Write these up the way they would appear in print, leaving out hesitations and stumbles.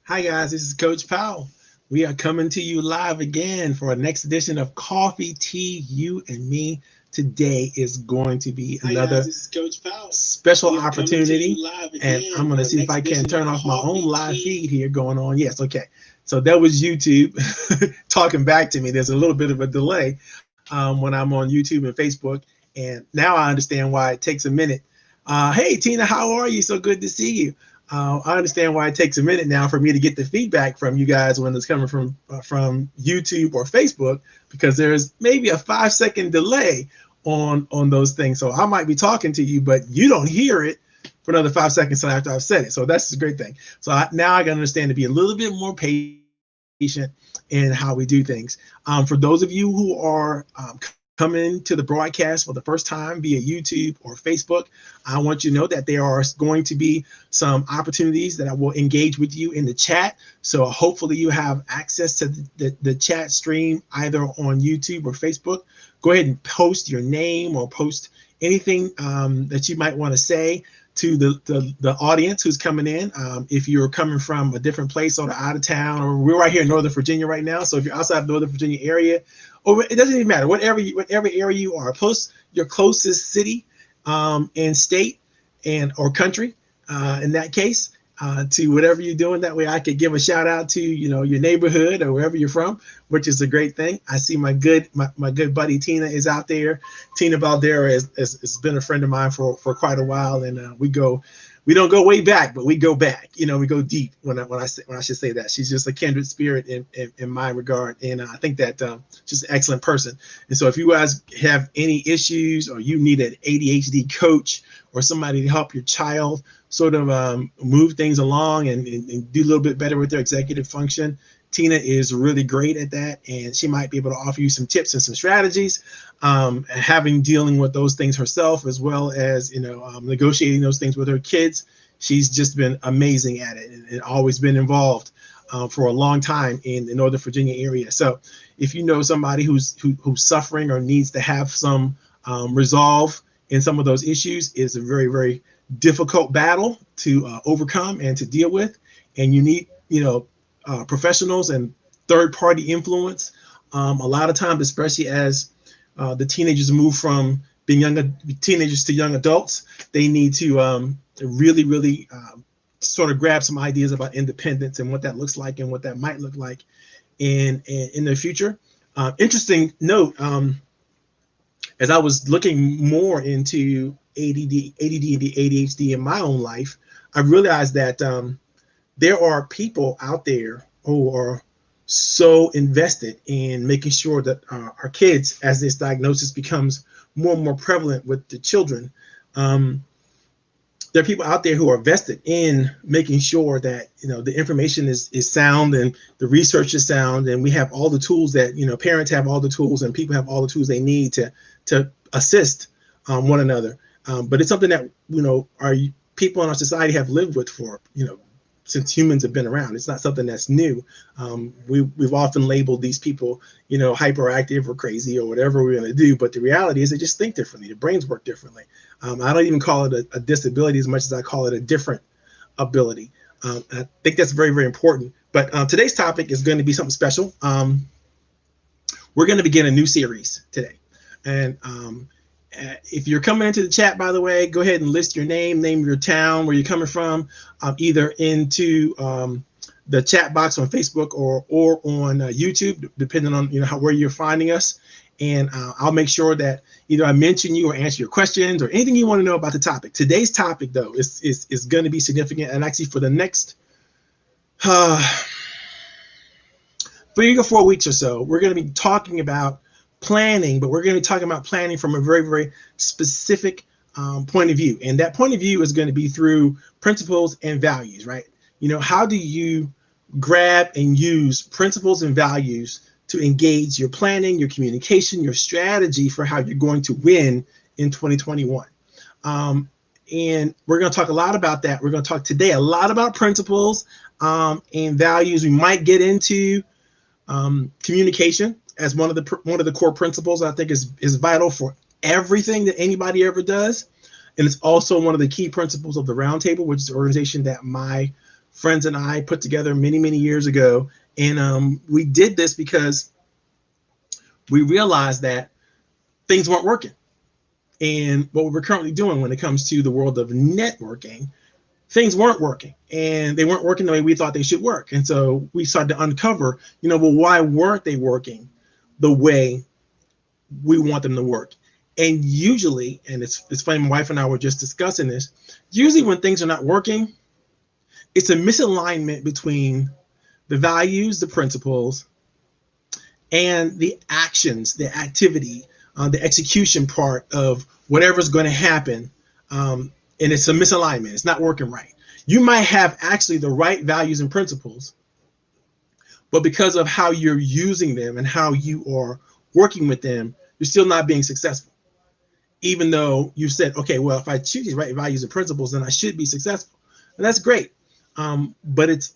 Hi guys, this is Coach Powell. We are coming to you live again for our next edition of Coffee, Tea, You and Me. Today is going to be another This is Coach Powell. special We are coming to opportunity, you live and I'm again going to for our see if I next can edition turn of off my own Coffee live Tea. feed here going on. Yes, okay. So that was YouTube talking back to me. There's a little bit of a delay when I'm on YouTube and Facebook, and now I understand why it takes a minute. Hey Tina, how are you? So good to see you. I understand why it takes a minute now for me to get the feedback from you guys when it's coming from YouTube or Facebook, because there's maybe a 5 second delay on those things. So I might be talking to you, but you don't hear it for another 5 seconds after I've said it. So that's a great thing. So now I can understand to be a little bit more patient in how we do things. For those of you who are coming to the broadcast for the first time via YouTube or Facebook, I want you to know that there are going to be some opportunities that I will engage with you in the chat. So hopefully you have access to the chat stream either on YouTube or Facebook. Go ahead and post your name or post anything that you might want to say to the audience who's coming in. If you're coming from a different place or out of town, or we're right here in Northern Virginia right now. So if you're outside of Northern Virginia area, or it doesn't even matter, whatever area you are, post your closest city and state and or country in that case to whatever you're doing. That way I could give a shout out to your neighborhood or wherever you're from, which is a great thing. I see my good buddy Tina is out there. Tina Valdera has been a friend of mine for quite a while, and we don't go way back, but we go back. We go deep. When I should say that, she's just a kindred spirit in my regard, and I think that she's an excellent person. And so, if you guys have any issues or you need an ADHD coach or somebody to help your child sort of move things along and do a little bit better with their executive function, Tina is really great at that, and she might be able to offer you some tips and some strategies, having dealing with those things herself, as well as negotiating those things with her kids. She's just been amazing at it, and always been involved for a long time in the Northern Virginia area. So, if you know somebody who's suffering or needs to have some resolve in some of those issues, it's a very, very difficult battle to overcome and to deal with, and you need professionals and third party influence. A lot of times, especially as the teenagers move from being teenagers to young adults, they need to really, really sort of grab some ideas about independence and what that looks like and what that might look like in the future. Interesting note, as I was looking more into ADD, and ADHD in my own life, I realized that there are people out there who are so invested in making sure that our kids, as this diagnosis becomes more and more prevalent with the children, um, there are people out there who are vested in making sure that the information is sound and the research is sound, and we have all the tools that parents have all the tools and people have all the tools they need to assist one another. But it's something that our people in our society have lived with for since humans have been around. It's not something that's new. We've often labeled these people, hyperactive or crazy or whatever we're going to do. But the reality is they just think differently. Their brains work differently. I don't even call it a disability as much as I call it a different ability. I think that's very, very important. But today's topic is going to be something special. We're going to begin a new series today. And if you're coming into the chat, by the way, go ahead and list your name your town, where you're coming from, either into the chat box on Facebook or on YouTube, depending on where you're finding us. And I'll make sure that either I mention you or answer your questions or anything you want to know about the topic. Today's topic, though, is going to be significant, and actually for the next 3 to 4 weeks or so, we're going to be talking about planning, but we're going to be talking about planning from a very, very specific point of view. And that point of view is going to be through principles and values, right? How do you grab and use principles and values to engage your planning, your communication, your strategy for how you're going to win in 2021? And we're going to talk a lot about that. We're going to talk today a lot about principles and values. We might get into communication as one of the core principles I think is vital for everything that anybody ever does, and it's also one of the key principles of the Roundtable, which is the organization that my friends and I put together many, many years ago. And we did this because we realized that things weren't working. And what we're currently doing when it comes to the world of networking, things weren't working, and they weren't working the way we thought they should work. And so we started to uncover, well, why weren't they working the way we want them to work? And usually, and it's funny, my wife and I were just discussing this, usually when things are not working, it's a misalignment between the values, the principles, and the actions, the activity, the execution part of whatever's going to happen. And it's a misalignment. It's not working right. You might have actually the right values and principles, but because of how you're using them and how you are working with them, you're still not being successful. Even though you said, okay, well, if I choose these right values and principles, then I should be successful. And that's great. But it's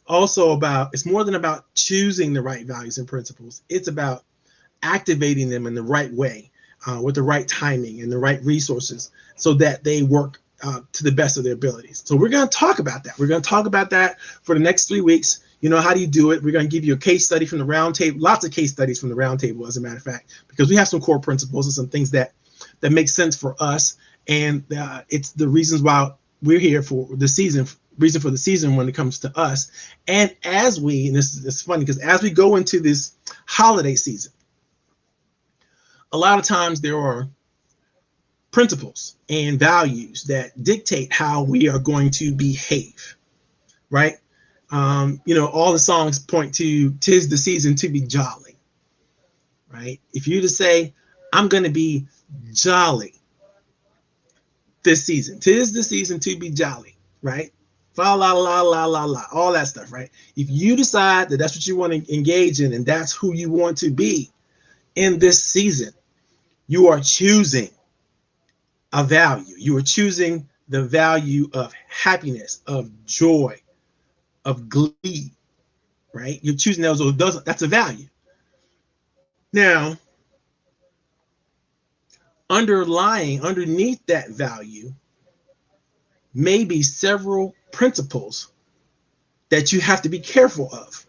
more than about choosing the right values and principles. It's about activating them in the right way, with the right timing and the right resources so that they work to the best of their abilities. So we're going to talk about that. We're going to talk about that for the next 3 weeks. How do you do it? We're going to give you a case study from the roundtable, lots of case studies from the roundtable, as a matter of fact, because we have some core principles and some things that make sense for us. And it's the reasons why we're here for the season, reason for the season when it comes to us. And and this is funny, because as we go into this holiday season, a lot of times there are principles and values that dictate how we are going to behave, right? All the songs point to "'Tis the season to be jolly," right? If you to say, "I'm going to be jolly this season," "'tis the season to be jolly," right? La la la la la la, all that stuff, right? If you decide that that's what you want to engage in and that's who you want to be in this season, you are choosing a value. You are choosing the value of happiness, of joy, of glee, right? You're choosing those. That's a value. Now, underneath that value may be several principles that you have to be careful of.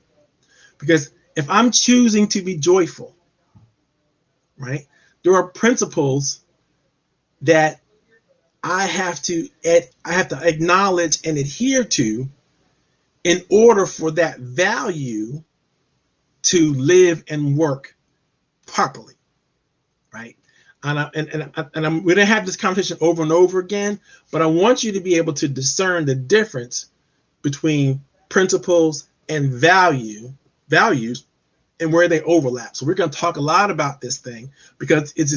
Because if I'm choosing to be joyful, right, there are principles that I have to acknowledge and adhere to in order for that value to live and work properly, right? And we're gonna have this conversation over and over again, but I want you to be able to discern the difference between principles and values and where they overlap. So we're going to talk a lot about this thing because it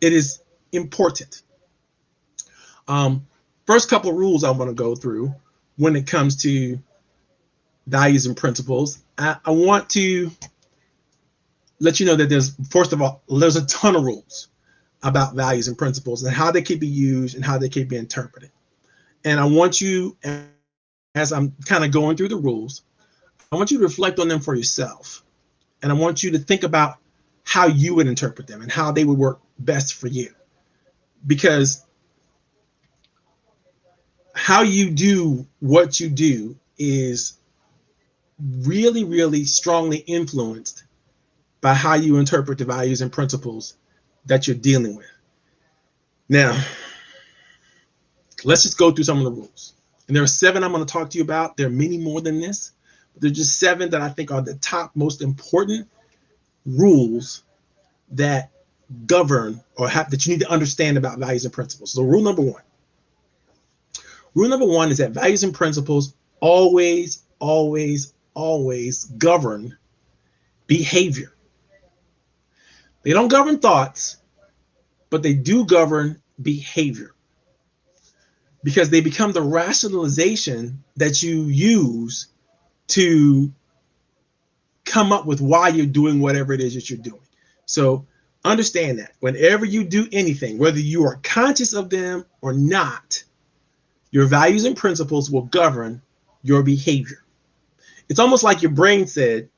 is important. First couple of rules I want to go through when it comes to values and principles. I want to let you know that there's a ton of rules about values and principles and how they can be used and how they can be interpreted. And I want you, as I'm kind of going through the rules, I want you to reflect on them for yourself. And I want you to think about how you would interpret them and how they would work best for you. Because how you do what you do is really, really strongly influenced by how you interpret the values and principles that you're dealing with. Now, let's just go through some of the rules. And there are 7 I'm going to talk to you about. There are many more than this, but there's just 7 that I think are the top most important rules that govern that you need to understand about values and principles. So rule number 1. Rule number 1 is that values and principles always, always, always govern behavior. They don't govern thoughts, but they do govern behavior, because they become the rationalization that you use to come up with why you're doing whatever it is that you're doing. So understand that whenever you do anything, whether you are conscious of them or not, your values and principles will govern your behavior. It's almost like your brain said,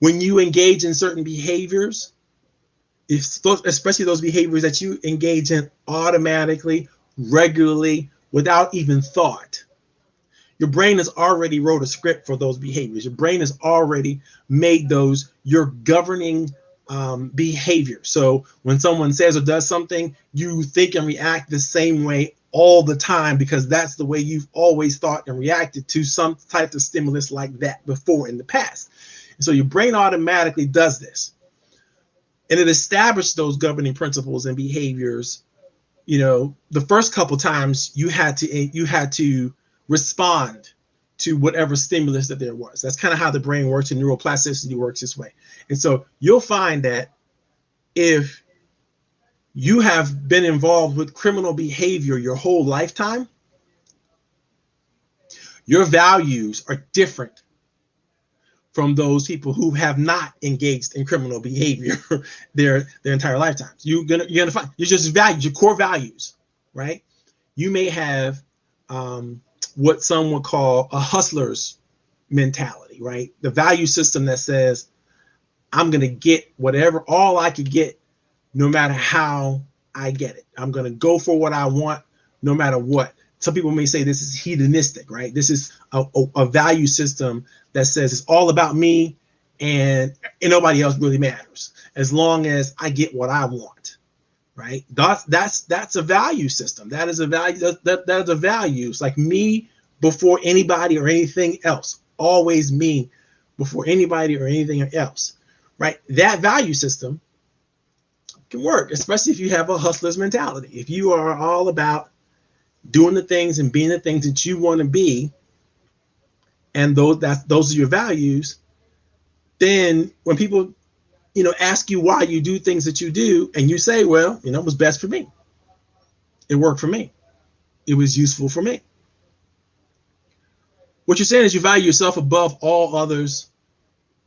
when you engage in certain behaviors, especially those behaviors that you engage in automatically, regularly, without even thought, Your brain has already wrote a script for those behaviors. Your brain has already made those your governing behavior. So when someone says or does something, you think and react the same way all the time because that's the way you've always thought and reacted to some type of stimulus like that before in the past. And so your brain automatically does this. And it established those governing principles and behaviors. The first couple times you had to respond to whatever stimulus that there was. That's kind of how the brain works, and neuroplasticity works this way. And so you'll find that if you have been involved with criminal behavior your whole lifetime, your values are different from those people who have not engaged in criminal behavior their entire lifetimes. You're gonna find your just values, your core values, right? You may have what some would call a hustler's mentality, right? The value system that says, I'm gonna get whatever, all I could get, no matter how I get it. I'm gonna go for what I want, no matter what. Some people may say this is hedonistic, right? This is a value system that says it's all about me and nobody else really matters as long as I get what I want, right? That's a value system. That is a value. That is a value. It's like me before anybody or anything else. Always me before anybody or anything else, right? That value system can work, especially if you have a hustler's mentality. If you are all about doing the things and being the things that you want to be, and those are your values, then when people ask you why you do things that you do, and you say, well, it was best for me, it worked for me, it was useful for me, what you're saying is you value yourself above all others,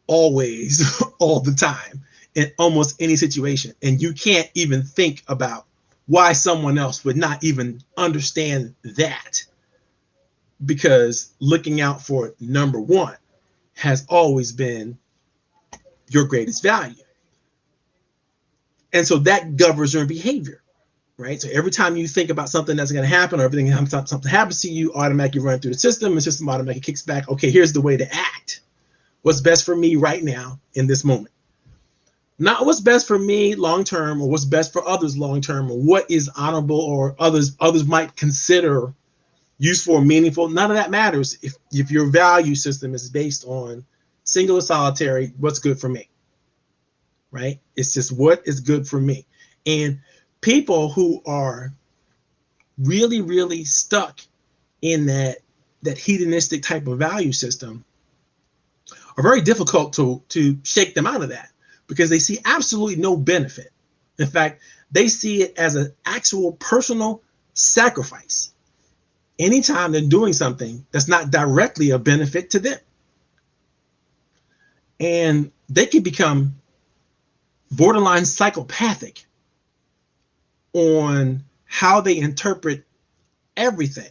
always, all the time, in almost any situation, and you can't even think about why someone else would not even understand that, because looking out for number one has always been your greatest value. And so that governs your behavior, right? So every time you think about something that's going to happen, or something happens to you, automatically run through the system, the system automatically kicks back, okay, here's the way to act. What's best for me right now in this moment? Not what's best for me long term, or what's best for others long term, or what is honorable or others might consider useful or meaningful. None of that matters if your value system is based on singular solitary, what's good for me, right? It's just what is good for me. And people who are really, really stuck in that hedonistic type of value system are very difficult to shake them out of that, because they see absolutely no benefit. In fact, they see it as an actual personal sacrifice anytime they're doing something that's not directly a benefit to them. And they can become borderline psychopathic on how they interpret everything.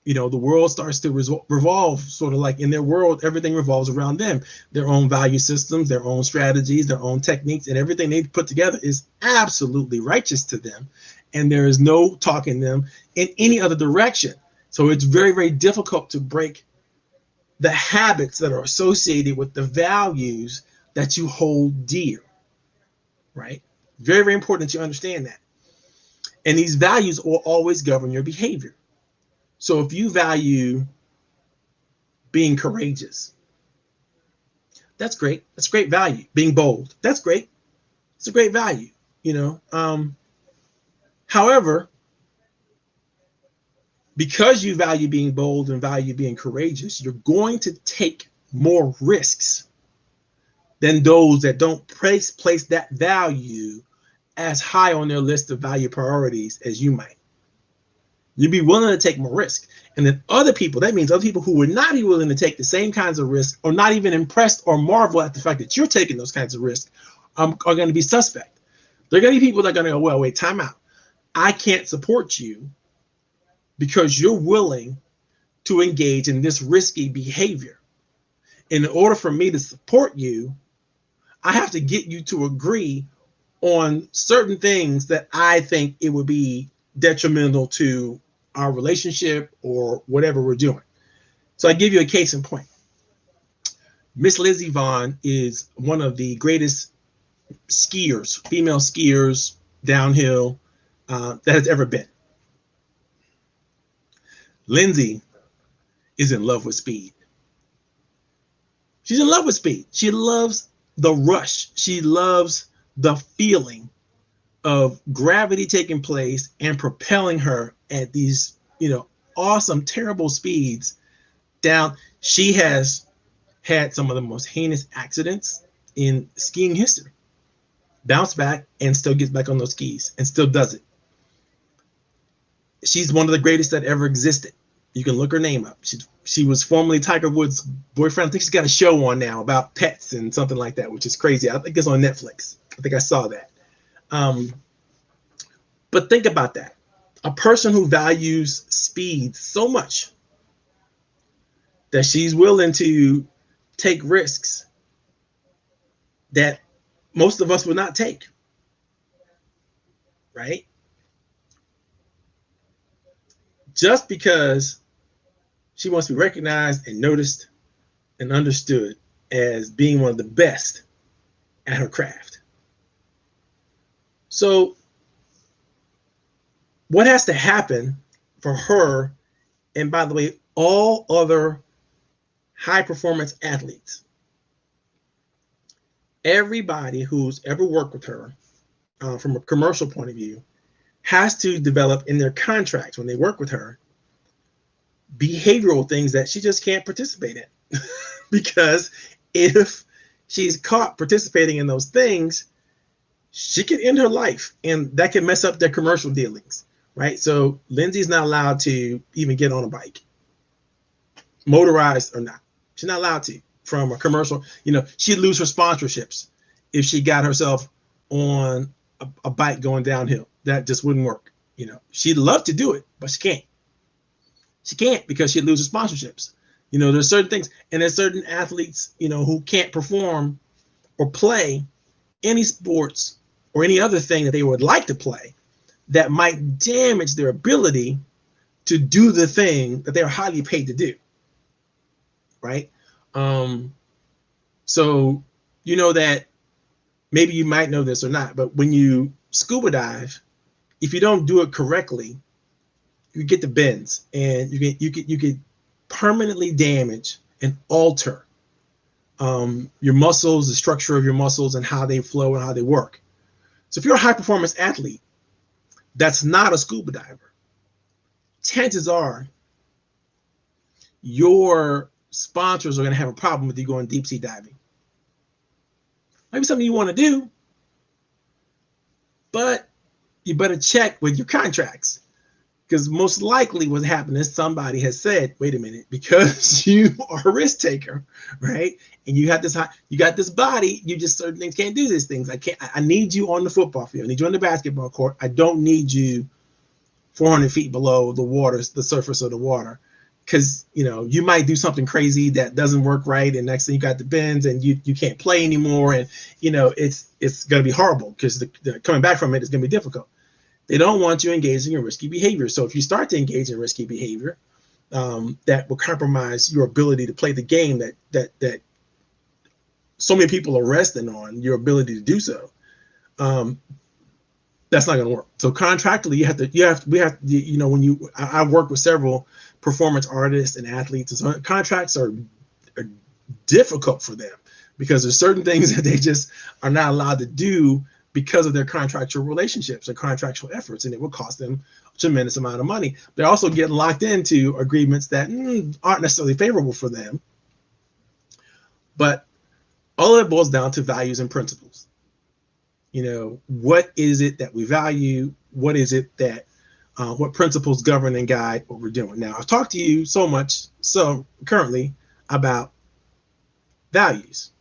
The world starts to revolve, sort of like in their world, everything revolves around them, their own value systems, their own strategies, their own techniques, and everything they put together is absolutely righteous to them. And there is no talking them in any other direction. So it's very, very difficult to break the habits that are associated with the values that you hold dear, right? Very, very important that you understand that. And these values will always govern your behavior. So if you value being courageous, that's great. That's great value. Being bold, that's great. It's a great value, However, because you value being bold and value being courageous, you're going to take more risks than those that don't place that value as high on their list of value priorities as you might. You'd be willing to take more risk. And then other people, that means other people who would not be willing to take the same kinds of risks, or not even impressed or marvel at the fact that you're taking those kinds of risks, are going to be suspect. They're going to be people that are going to go, well, wait, time out. I can't support you because you're willing to engage in this risky behavior. In order for me to support you, I have to get you to agree on certain things that I think it would be detrimental to our relationship or whatever we're doing. So I give you a case in point. Miss Lizzie Vaughn is one of the greatest skiers, female skiers downhill that has ever been. Lindsay is in love with speed. She's in love with speed. She loves the rush. She loves the feeling of gravity taking place and propelling her at these, awesome, terrible speeds down. She has had some of the most heinous accidents in skiing history. Bounce back and still gets back on those skis and still does it. She's one of the greatest that ever existed. You can look her name up. She was formerly Tiger Woods' boyfriend. I think she's got a show on now about pets and something like that, which is crazy. I think it's on Netflix. I think I saw that. But think about that. A person who values speed so much that she's willing to take risks that most of us would not take, right? Just because she wants to be recognized and noticed and understood as being one of the best at her craft. So what has to happen for her, and by the way, all other high performance athletes, everybody who's ever worked with her from a commercial point of view has to develop in their contracts when they work with her behavioral things that she just can't participate in. Because if she's caught participating in those things, she can end her life, and that can mess up their commercial dealings, right? So Lindsay's not allowed to even get on a bike, motorized or not. She's not allowed to from a commercial. She'd lose her sponsorships if she got herself on a bike going downhill. That just wouldn't work. She'd love to do it, but she can't. She can't because she'd lose her sponsorships. There's certain things, and there's certain athletes, who can't perform or play any sports or any other thing that they would like to play that might damage their ability to do the thing that they're highly paid to do, right? So that maybe you might know this or not, but when you scuba dive, if you don't do it correctly, you get the bends, and you get permanently damage and alter your muscles, the structure of your muscles, and how they flow and how they work. So if you're a high performance athlete that's not a scuba diver, chances are your sponsors are going to have a problem with you going deep sea diving. Maybe something you want to do, but you better check with your contracts, because most likely what's happening is somebody has said, wait a minute, because you are a risk taker, right? And you got this body, you just certain things can't do these things. I need you on the football field. I need you on the basketball court. I don't need you 400 feet below the water, the surface of the water, because you might do something crazy that doesn't work right, and next thing you got the bends and you can't play anymore, and it's going to be horrible, because the coming back from it is going to be difficult. They don't want you engaging in risky behavior. So if you start to engage in risky behavior, that will compromise your ability to play the game that so many people are resting on your ability to do so. That's not going to work. So contractually, I work with several performance artists and athletes, and so contracts are difficult for them, because there's certain things that they just are not allowed to do because of their contractual relationships and contractual efforts, and it will cost them a tremendous amount of money. They're also getting locked into agreements that aren't necessarily favorable for them. But all of it boils down to values and principles. What is it that we value? What is it that, what principles govern and guide what we're doing? Now, I've talked to you so currently about values.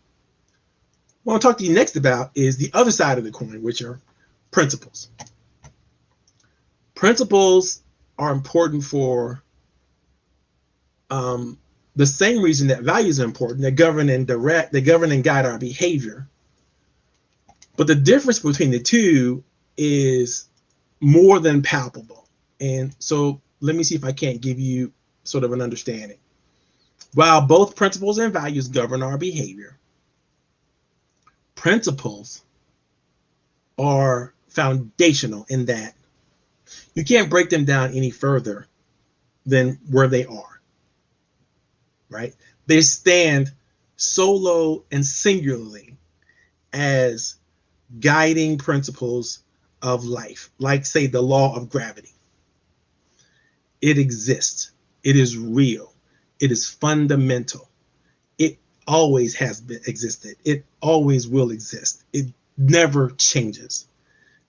What I want to talk to you next about is the other side of the coin, which are principles. Principles are important for the same reason that values are important. They govern and guide our behavior. But the difference between the two is more than palpable. And so let me see if I can't give you sort of an understanding. While both principles and values govern our behavior, principles are foundational in that you can't break them down any further than where they are, right? They stand solo and singularly as guiding principles of life, like, say, the law of gravity. It exists. It is real. It is fundamental. It always has been existed. It always will exist. It never changes.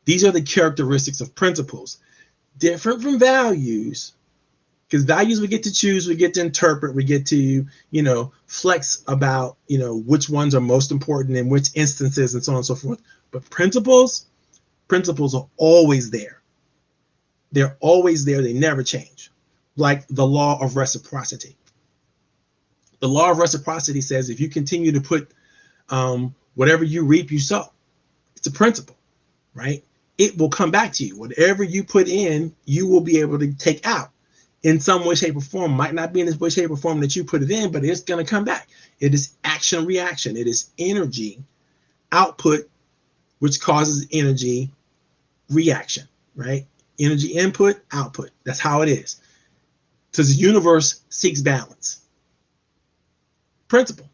These are the characteristics of principles, different from values, because values we get to choose, we get to interpret, we get to, flex about, which ones are most important in which instances and so on and so forth. But principles are always there. They're always there. They never change. Like the law of reciprocity. The law of reciprocity says if you continue to put whatever you reap, you sow. It's a principle, right? It will come back to you. Whatever you put in, you will be able to take out in some way, shape, or form. Might not be in this way, shape, or form that you put it in, but it's going to come back. It is action, reaction. It is energy output, which causes energy reaction, right? Energy input, output. That's how it is. Because the universe seeks balance. Principle.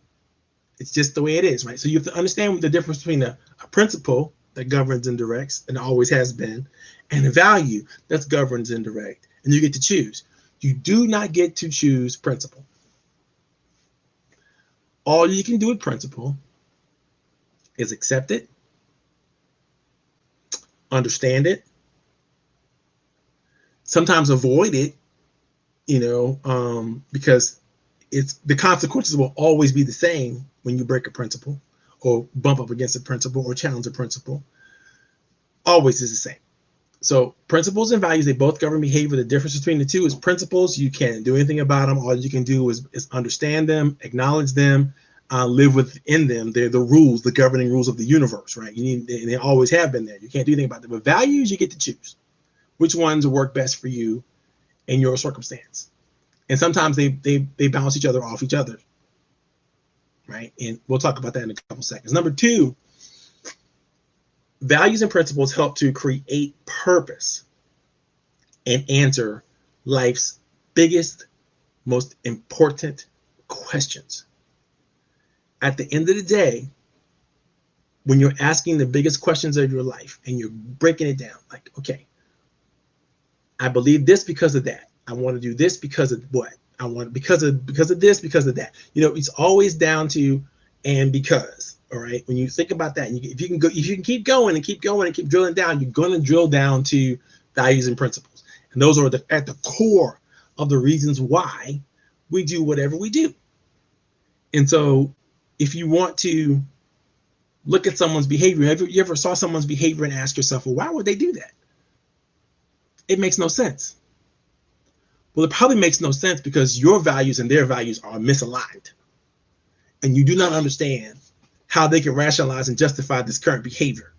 It's just the way it is, right? So you have to understand the difference between a principle that governs and directs and always has been, and a value that governs and directs. And you get to choose. You do not get to choose principle. All you can do with principle is accept it, understand it, sometimes avoid it, because the consequences will always be the same when you break a principle or bump up against a principle or challenge a principle. Always is the same. So principles and values, they both govern behavior. The difference between the two is principles, you can't do anything about them. All you can do is understand them, acknowledge them, live within them. They're the rules, the governing rules of the universe, right? They always have been there. You can't do anything about them. But values, you get to choose which ones work best for you in your circumstance. And sometimes they balance each other off each other, right? And we'll talk about that in a couple seconds. Number two, values and principles help to create purpose and answer life's biggest, most important questions. At the end of the day, when you're asking the biggest questions of your life and you're breaking it down, like, okay, I believe this because of that. I want to do this because of what? I want because of this, because of that. It's always down to and because. All right. When you think about that, if you can keep going and keep going and keep drilling down, you're going to drill down to values and principles. And those are at the core of the reasons why we do whatever we do. And so if you want to look at someone's behavior, you ever saw someone's behavior and ask yourself, well, why would they do that? It makes no sense. Well, it probably makes no sense because your values and their values are misaligned. And you do not understand how they can rationalize and justify this current behavior.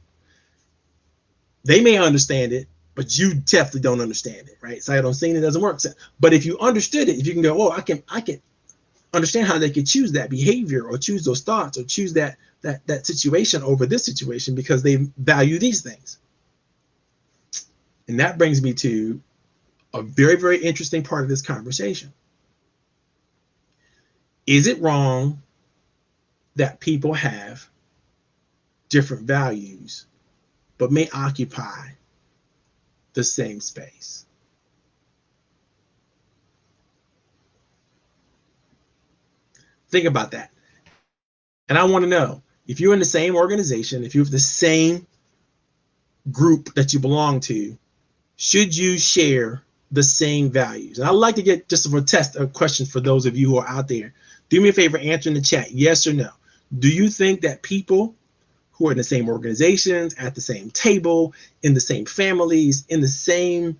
They may understand it, but you definitely don't understand it, right? Sight unseen, it doesn't work. But if you understood it, if you can go, I can understand how they could choose that behavior or choose those thoughts or choose that situation over this situation because they value these things. And that brings me to a very, very interesting part of this conversation. Is it wrong that people have different values but may occupy the same space? Think about that. And I want to know, if you're in the same organization, if you have the same group that you belong to, should you share the same values? And I'd like to get just a question for those of you who are out there. Do me a favor, answer in the chat, yes or no. Do you think that people who are in the same organizations, at the same table, in the same families, in the same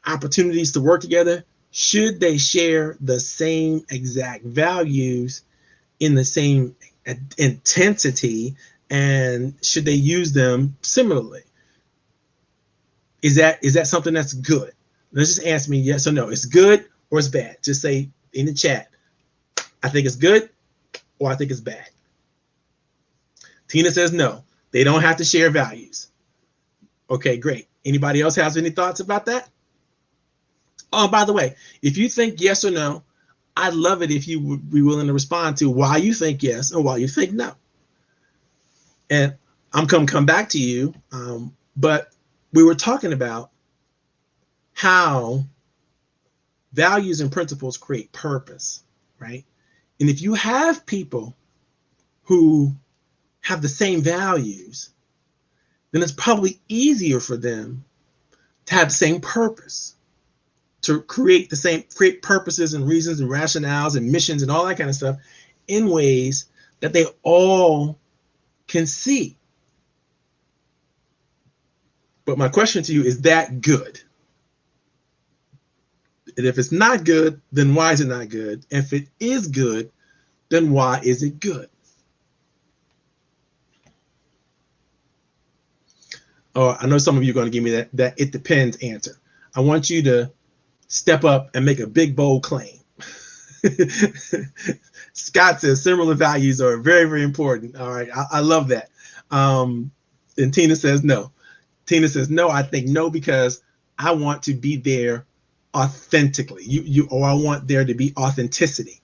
opportunities to work together, should they share the same exact values in the same intensity, and should they use them similarly? Is that something that's good? Let's just ask me yes or no. It's good or it's bad. Just say in the chat, I think it's good or I think it's bad. Tina says no, they don't have to share values. Okay, great. Anybody else has any thoughts about that? Oh, by the way, if you think yes or no, I'd love it if you would be willing to respond to why you think yes and why you think no. And I'm going to come back to you, but we were talking about how values and principles create purpose, right? And if you have people who have the same values, then it's probably easier for them to have the same purpose, to create purposes and reasons and rationales and missions and all that kind of stuff in ways that they all can see. But my question to you is that good? And if it's not good, then why is it not good? If it is good, then why is it good? Oh, I know some of you are going to give me that it depends answer. I want you to step up and make a big, bold claim. Scott says similar values are very, very important. All right, I love that. And Tina says no. Tina says no. I think no because I want to be there authentically. Or I want there to be authenticity.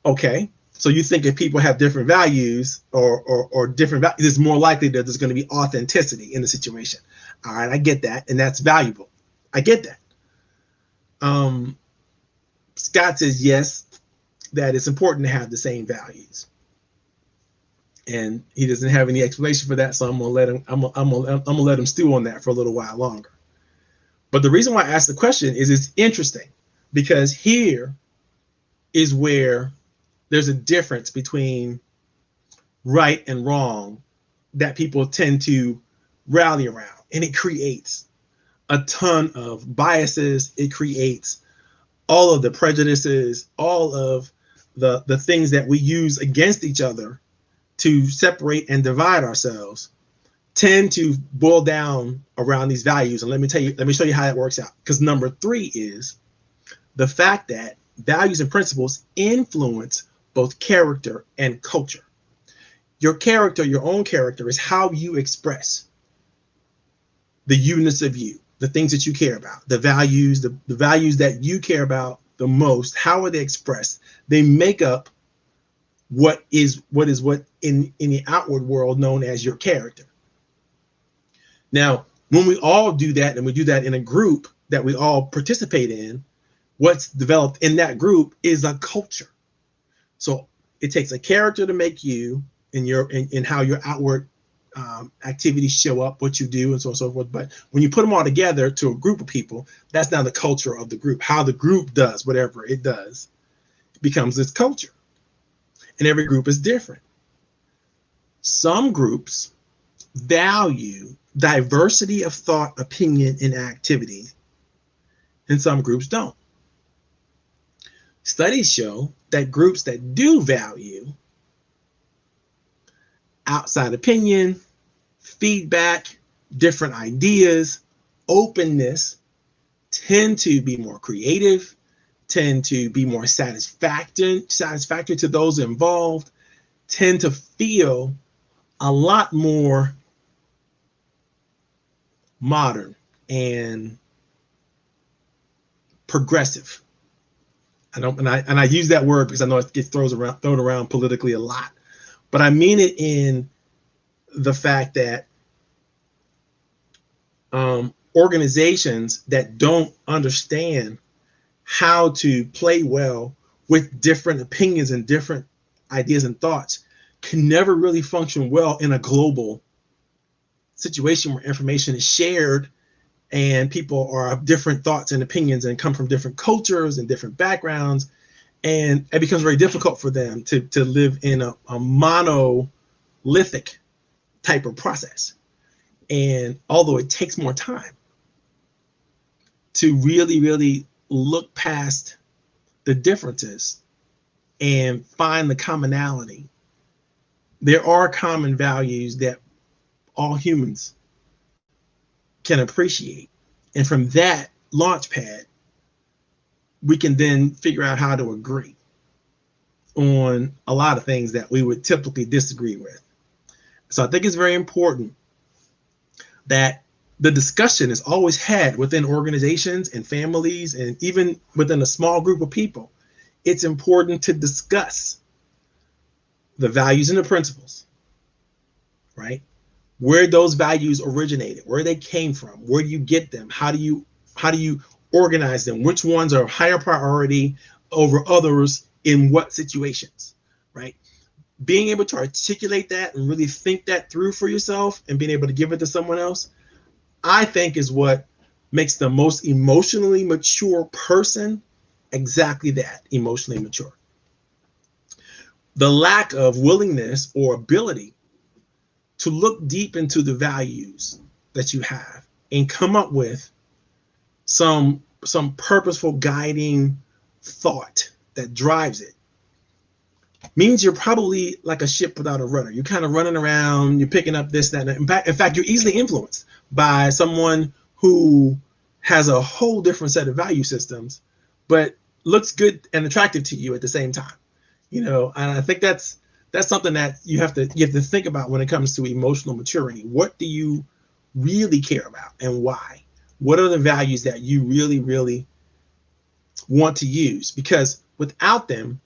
Okay, so you think if people have different values or different values, it's more likely that there's going to be authenticity in the situation. All right, I get that, and that's valuable. I get that. Scott says yes, that it's important to have the same values, and he doesn't have any explanation for that, so I'm gonna let him. I'm gonna let him stew on that for a little while longer. But the reason why I asked the question is it's interesting because here is where there's a difference between right and wrong that people tend to rally around, and it creates a ton of biases. It creates all of the prejudices, all of the things that we use against each other to separate and divide ourselves tend to boil down around these values. And let me show you how that works out. Because number 3 is the fact that values and principles influence both character and culture. Your character, your own character, is how you express the you-ness of you, the things that you care about, the values, the values that you care about the most. How are they expressed? They make up what in the outward world known as your character. Now, when we all do that, and we do that in a group that we all participate in, what's developed in that group is a culture. So it takes a character to make you in how your outward activities show up, what you do, and so on and so forth. But when you put them all together to a group of people, that's now the culture of the group. How the group does whatever it does becomes its culture. And every group is different. Some groups value diversity of thought, opinion, and activity, and some groups don't. Studies show that groups that do value outside opinion, feedback, different ideas, openness, tend to be more creative, tend to be more satisfactory to those involved, tend to feel a lot more modern and progressive. I use that word because I know it gets thrown around politically a lot, but I mean it in the fact that organizations that don't understand how to play well with different opinions and different ideas and thoughts can never really function well in a global situation where information is shared and people are of different thoughts and opinions and come from different cultures and different backgrounds. And it becomes very difficult for them to live in a monolithic type of process. And although it takes more time to really, really look past the differences and find the commonality, there are common values that all humans can appreciate. And from that launch pad, we can then figure out how to agree. on a lot of things that we would typically disagree with. So I think it's very important that the discussion is always had within organizations and families and even within a small group of people. It's important to discuss the values and the principles, right? Where those values originated, where they came from, where do you get them? How do you organize them? Which ones are higher priority over others in what situations, right? Being able to articulate that and really think that through for yourself and being able to give it to someone else, I think is what makes the most emotionally mature person exactly that, emotionally mature. The lack of willingness or ability to look deep into the values that you have and come up with some purposeful guiding thought that drives it means you're probably like a ship without a rudder. You're kind of running around, you're picking up this, that, and in fact, you're easily influenced by someone who has a whole different set of value systems, but looks good and attractive to you at the same time. And I think that's something that you have to think about when it comes to emotional maturity. What do you really care about and why? What are the values that you really, really want to use? Because without them,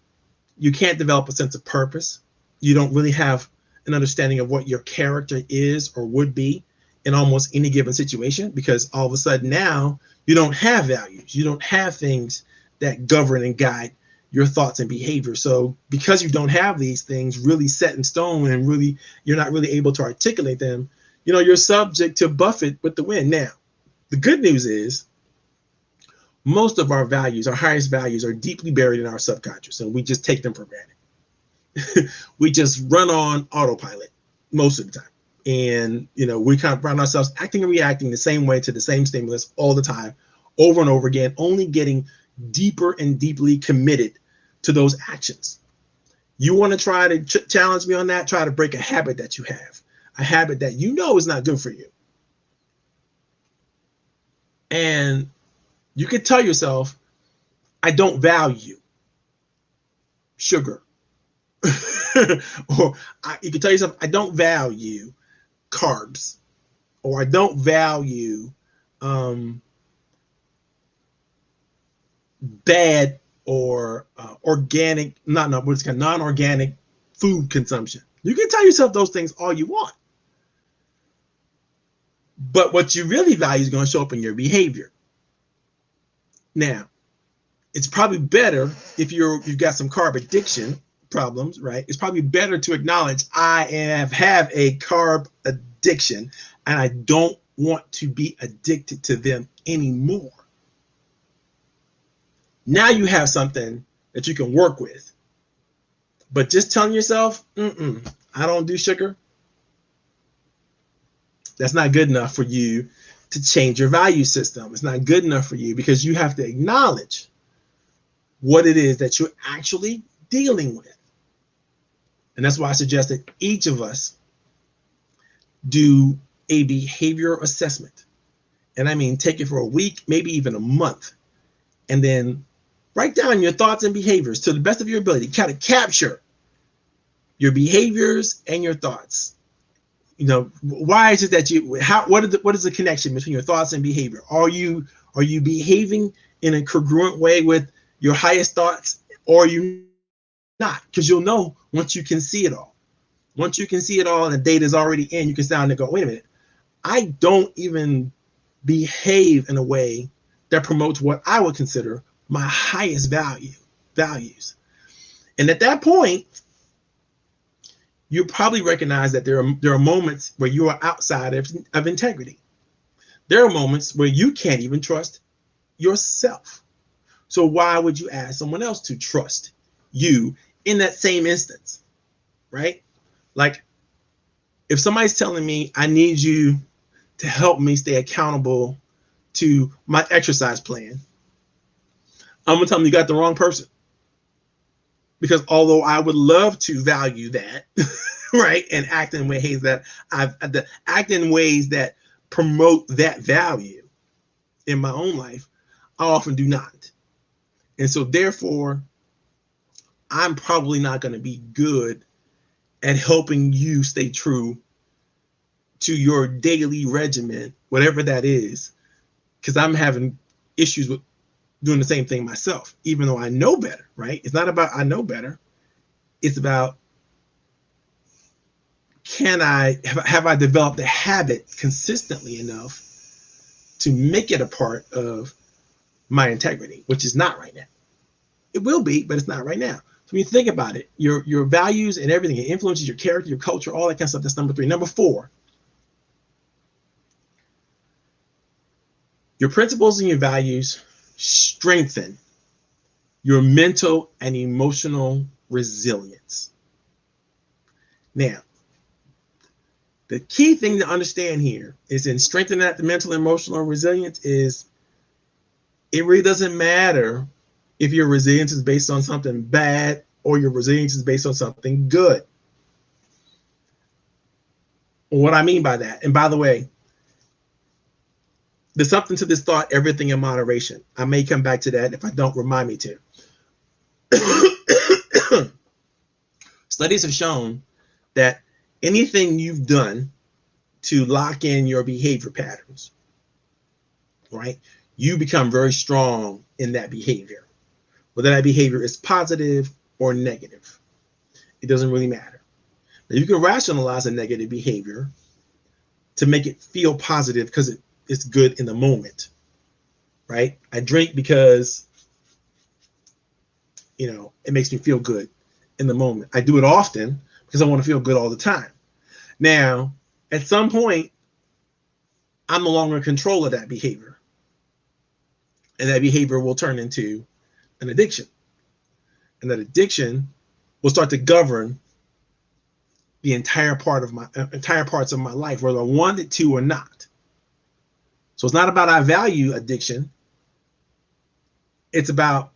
you can't develop a sense of purpose. You don't really have an understanding of what your character is or would be in almost any given situation, because all of a sudden now you don't have values. You don't have things that govern and guide your thoughts and behavior. So because you don't have these things really set in stone and really you're not really able to articulate them, you're subject to buffet with the wind. Now, the good news is most of our values, our highest values, are deeply buried in our subconscious, and we just take them for granted. We just run on autopilot most of the time. And, we kind of find ourselves acting and reacting the same way to the same stimulus all the time, over and over again, only getting deeper and deeply committed to those actions. You want to try to challenge me on that? Try to break a habit that you have, a habit that is not good for you. And you could tell yourself, I don't value sugar. Or you can tell yourself, I don't value carbs, or I don't value bad or organic, non-organic food consumption. You can tell yourself those things all you want. But what you really value is going to show up in your behavior. Now, it's probably better if you've got some carb addiction problems, right? It's probably better to acknowledge I have a carb addiction and I don't want to be addicted to them anymore. Now you have something that you can work with. But just telling yourself, I don't do sugar, that's not good enough for you to change your value system. It's not good enough for you, because you have to acknowledge what it is that you're actually dealing with. And that's why I suggest that each of us do a behavior assessment. And I mean, take it for a week, maybe even a month, and then write down your thoughts and behaviors to the best of your ability. Kind of capture your behaviors and your thoughts. Why is it that what is the connection between your thoughts and behavior? Are you behaving in a congruent way with your highest thoughts, or are you not? Because you'll know once you can see it all. Once you can see it all and the data is already in, you can stand and go, wait a minute, I don't even behave in a way that promotes what I would consider my highest values. And at that point, you probably recognize that there are moments where you are outside of integrity. There are moments where you can't even trust yourself. So why would you ask someone else to trust you in that same instance, right? Like, if somebody's telling me I need you to help me stay accountable to my exercise plan, I'm gonna tell them you got the wrong person. Because although I would love to value that, right, and act in ways that promote that value in my own life, I often do not. And so therefore, I'm probably not going to be good at helping you stay true to your daily regimen, whatever that is, because I'm having issues with doing the same thing myself, even though I know better, right? It's not about I know better. It's about, have I developed a habit consistently enough to make it a part of my integrity, which is not right now. It will be, but it's not right now. So when you think about it, your values and everything, it influences your character, your culture, all that kind of stuff. That's number 3. Number 4, your principles and your values strengthen your mental and emotional resilience. Now, the key thing to understand here is in strengthening that the mental and emotional resilience is it really doesn't matter if your resilience is based on something bad or your resilience is based on something good. What I mean by that, and by the way, there's something to this thought, everything in moderation. I may come back to that if I don't, remind me to. Studies have shown that anything you've done to lock in your behavior patterns, right? You become very strong in that behavior, whether that behavior is positive or negative. It doesn't really matter. Now, you can rationalize a negative behavior to make it feel positive because it's good in the moment, right? I drink because, it makes me feel good in the moment. I do it often because I want to feel good all the time. Now, at some point, I'm no longer in control of that behavior. And that behavior will turn into an addiction. And that addiction will start to govern the entire parts of my life, whether I want it to or not. So it's not about I value addiction. It's about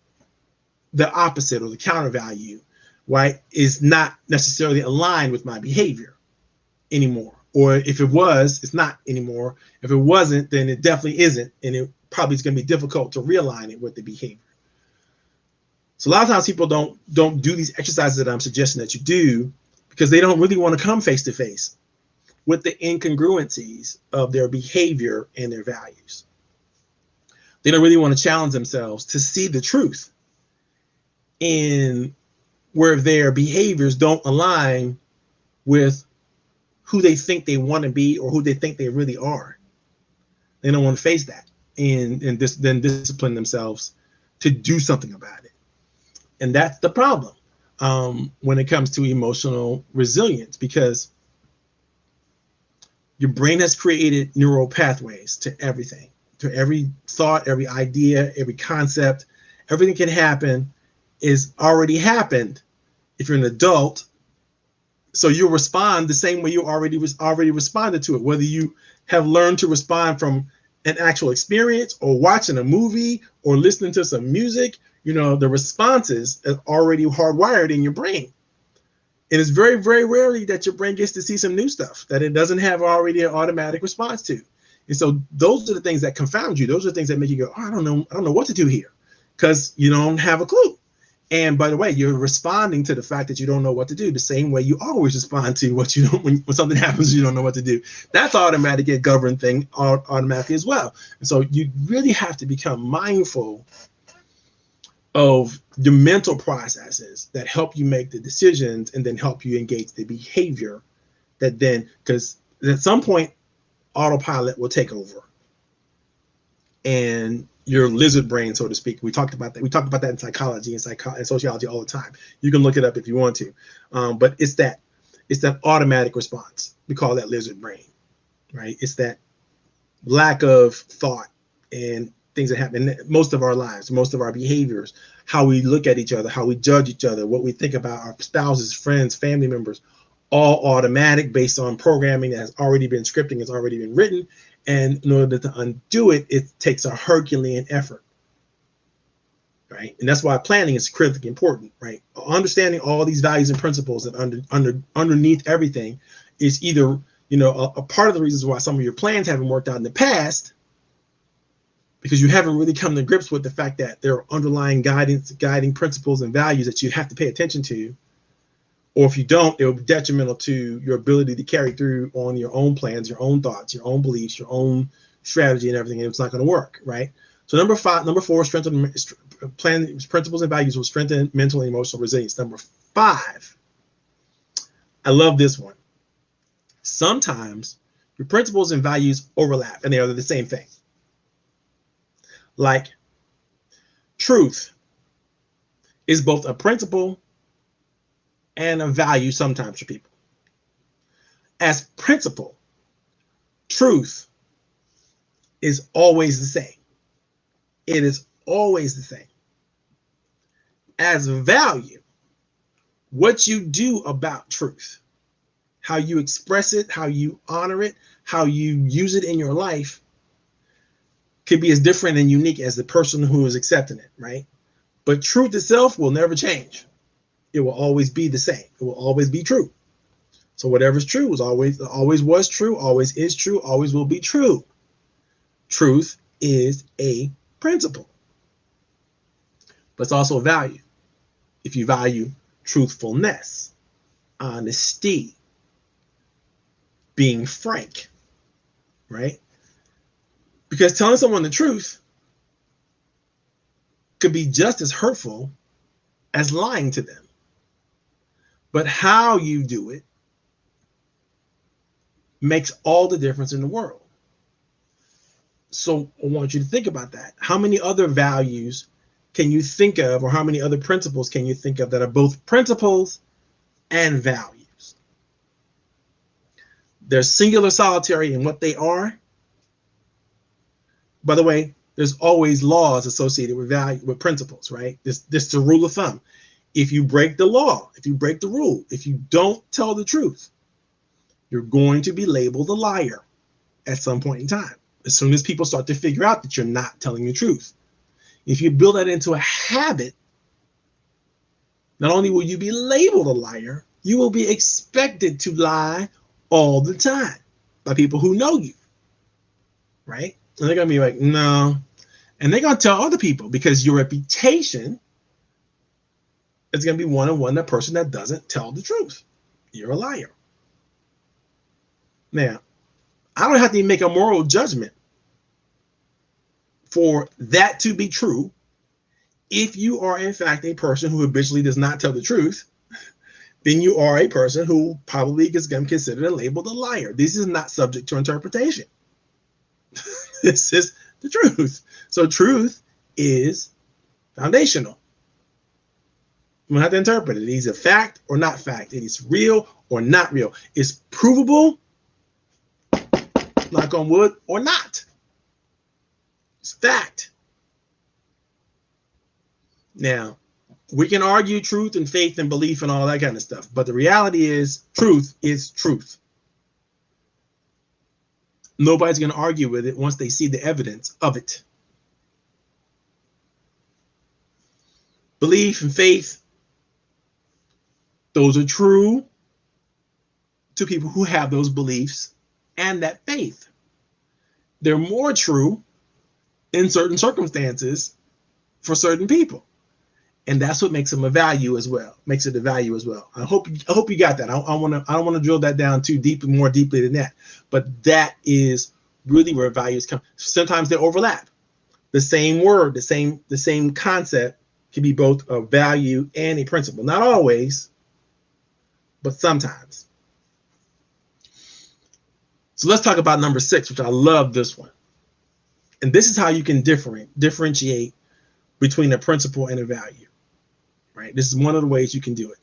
the opposite or the counter value, right? Is not necessarily aligned with my behavior anymore. Or if it was, it's not anymore. If it wasn't, then it definitely isn't. And it probably is going to be difficult to realign it with the behavior. So a lot of times people don't do these exercises that I'm suggesting that you do because they don't really want to come face to face with the incongruencies of their behavior and their values. They don't really want to challenge themselves to see the truth in where their behaviors don't align with who they think they want to be or who they think they really are. They don't want to face that and then discipline themselves to do something about it. And that's the problem when it comes to emotional resilience, because your brain has created neural pathways to everything, to every thought, every idea, every concept. Everything can happen is already happened if you're an adult. So you'll respond the same way you already responded to it, whether you have learned to respond from an actual experience or watching a movie or listening to some music. The responses are already hardwired in your brain. And it's very, very rarely that your brain gets to see some new stuff that it doesn't have already an automatic response to. And so those are the things that confound you. Those are the things that make you go, oh, I don't know what to do here, because you don't have a clue. And by the way, you're responding to the fact that you don't know what to do the same way you always respond to what you don't when something happens, you don't know what to do. That's automatic, get governed thing automatically as well. And so you really have to become mindful of the mental processes that help you make the decisions and then help you engage the behavior that then, because at some point, autopilot will take over. And your lizard brain, so to speak. We talked about that. We talked about that in psychology and sociology all the time. You can look it up if you want to. But it's that automatic response. We call that lizard brain, right? It's that lack of thought and things that happen in most of our lives, most of our behaviors, how we look at each other, how we judge each other, what we think about our spouses, friends, family members, all automatic based on programming that has already been scripting, has already been written. And in order to undo it, it takes a Herculean effort, right? And that's why planning is critically important, right? Understanding all these values and principles that underneath everything is either, a part of the reasons why some of your plans haven't worked out in the past, because you haven't really come to grips with the fact that there are underlying guiding principles and values that you have to pay attention to. Or if you don't, it will be detrimental to your ability to carry through on your own plans, your own thoughts, your own beliefs, your own strategy and everything. And it's not going to work, right? So number four, strengthen plan principles and values will strengthen mental and emotional resilience. Number 5, I love this one. Sometimes your principles and values overlap and they are the same thing. Like truth is both a principle and a value sometimes for people. As principle, truth is always the same. It is always the same. As value, what you do about truth, how you express it, how you honor it, how you use it in your life could be as different and unique as the person who is accepting it, right? But truth itself will never change. It will always be the same. It will always be true. So whatever's true is always was true, always is true, always will be true. Truth is a principle, but it's also a value. If you value truthfulness, honesty, being frank, right? Because telling someone the truth could be just as hurtful as lying to them. But how you do it makes all the difference in the world. So I want you to think about that. How many other values can you think of, or how many other principles can you think of that are both principles and values? They're singular, solitary in what they are. By the way, there's always laws associated with value, with principles, right? This is a rule of thumb. If you break the law, if you break the rule, if you don't tell the truth, you're going to be labeled a liar at some point in time. As soon as people start to figure out that you're not telling the truth. If you build that into a habit, not only will you be labeled a liar, you will be expected to lie all the time by people who know you, right? And they're going to be like, no. And they're going to tell other people because your reputation is going to be one-on-one that person that doesn't tell the truth. You're a liar. Now, I don't have to make a moral judgment for that to be true. If you are, in fact, a person who habitually does not tell the truth, then you are a person who probably is going to be considered and labeled a liar. This is not subject to interpretation. This is the truth. So truth is foundational. You don't have to interpret it. It is a fact or not fact. It is real or not real. It's provable, knock on wood, or not. It's fact. Now, we can argue truth and faith and belief and all that kind of stuff, but the reality is truth is truth. Nobody's going to argue with it once they see the evidence of it. Belief and faith, those are true to people who have those beliefs and that faith. They're more true in certain circumstances for certain people. And that's what makes them a value as well. Makes it a value as well. I hope you got that. I don't want to drill that down too deep, more deeply than that. But that is really where values come. Sometimes they overlap. The same word, the same concept can be both a value and a principle. Not always, but sometimes. So let's talk about number 6, which I love this one. And this is how you can differentiate between a principle and a value. Right? This is one of the ways you can do it.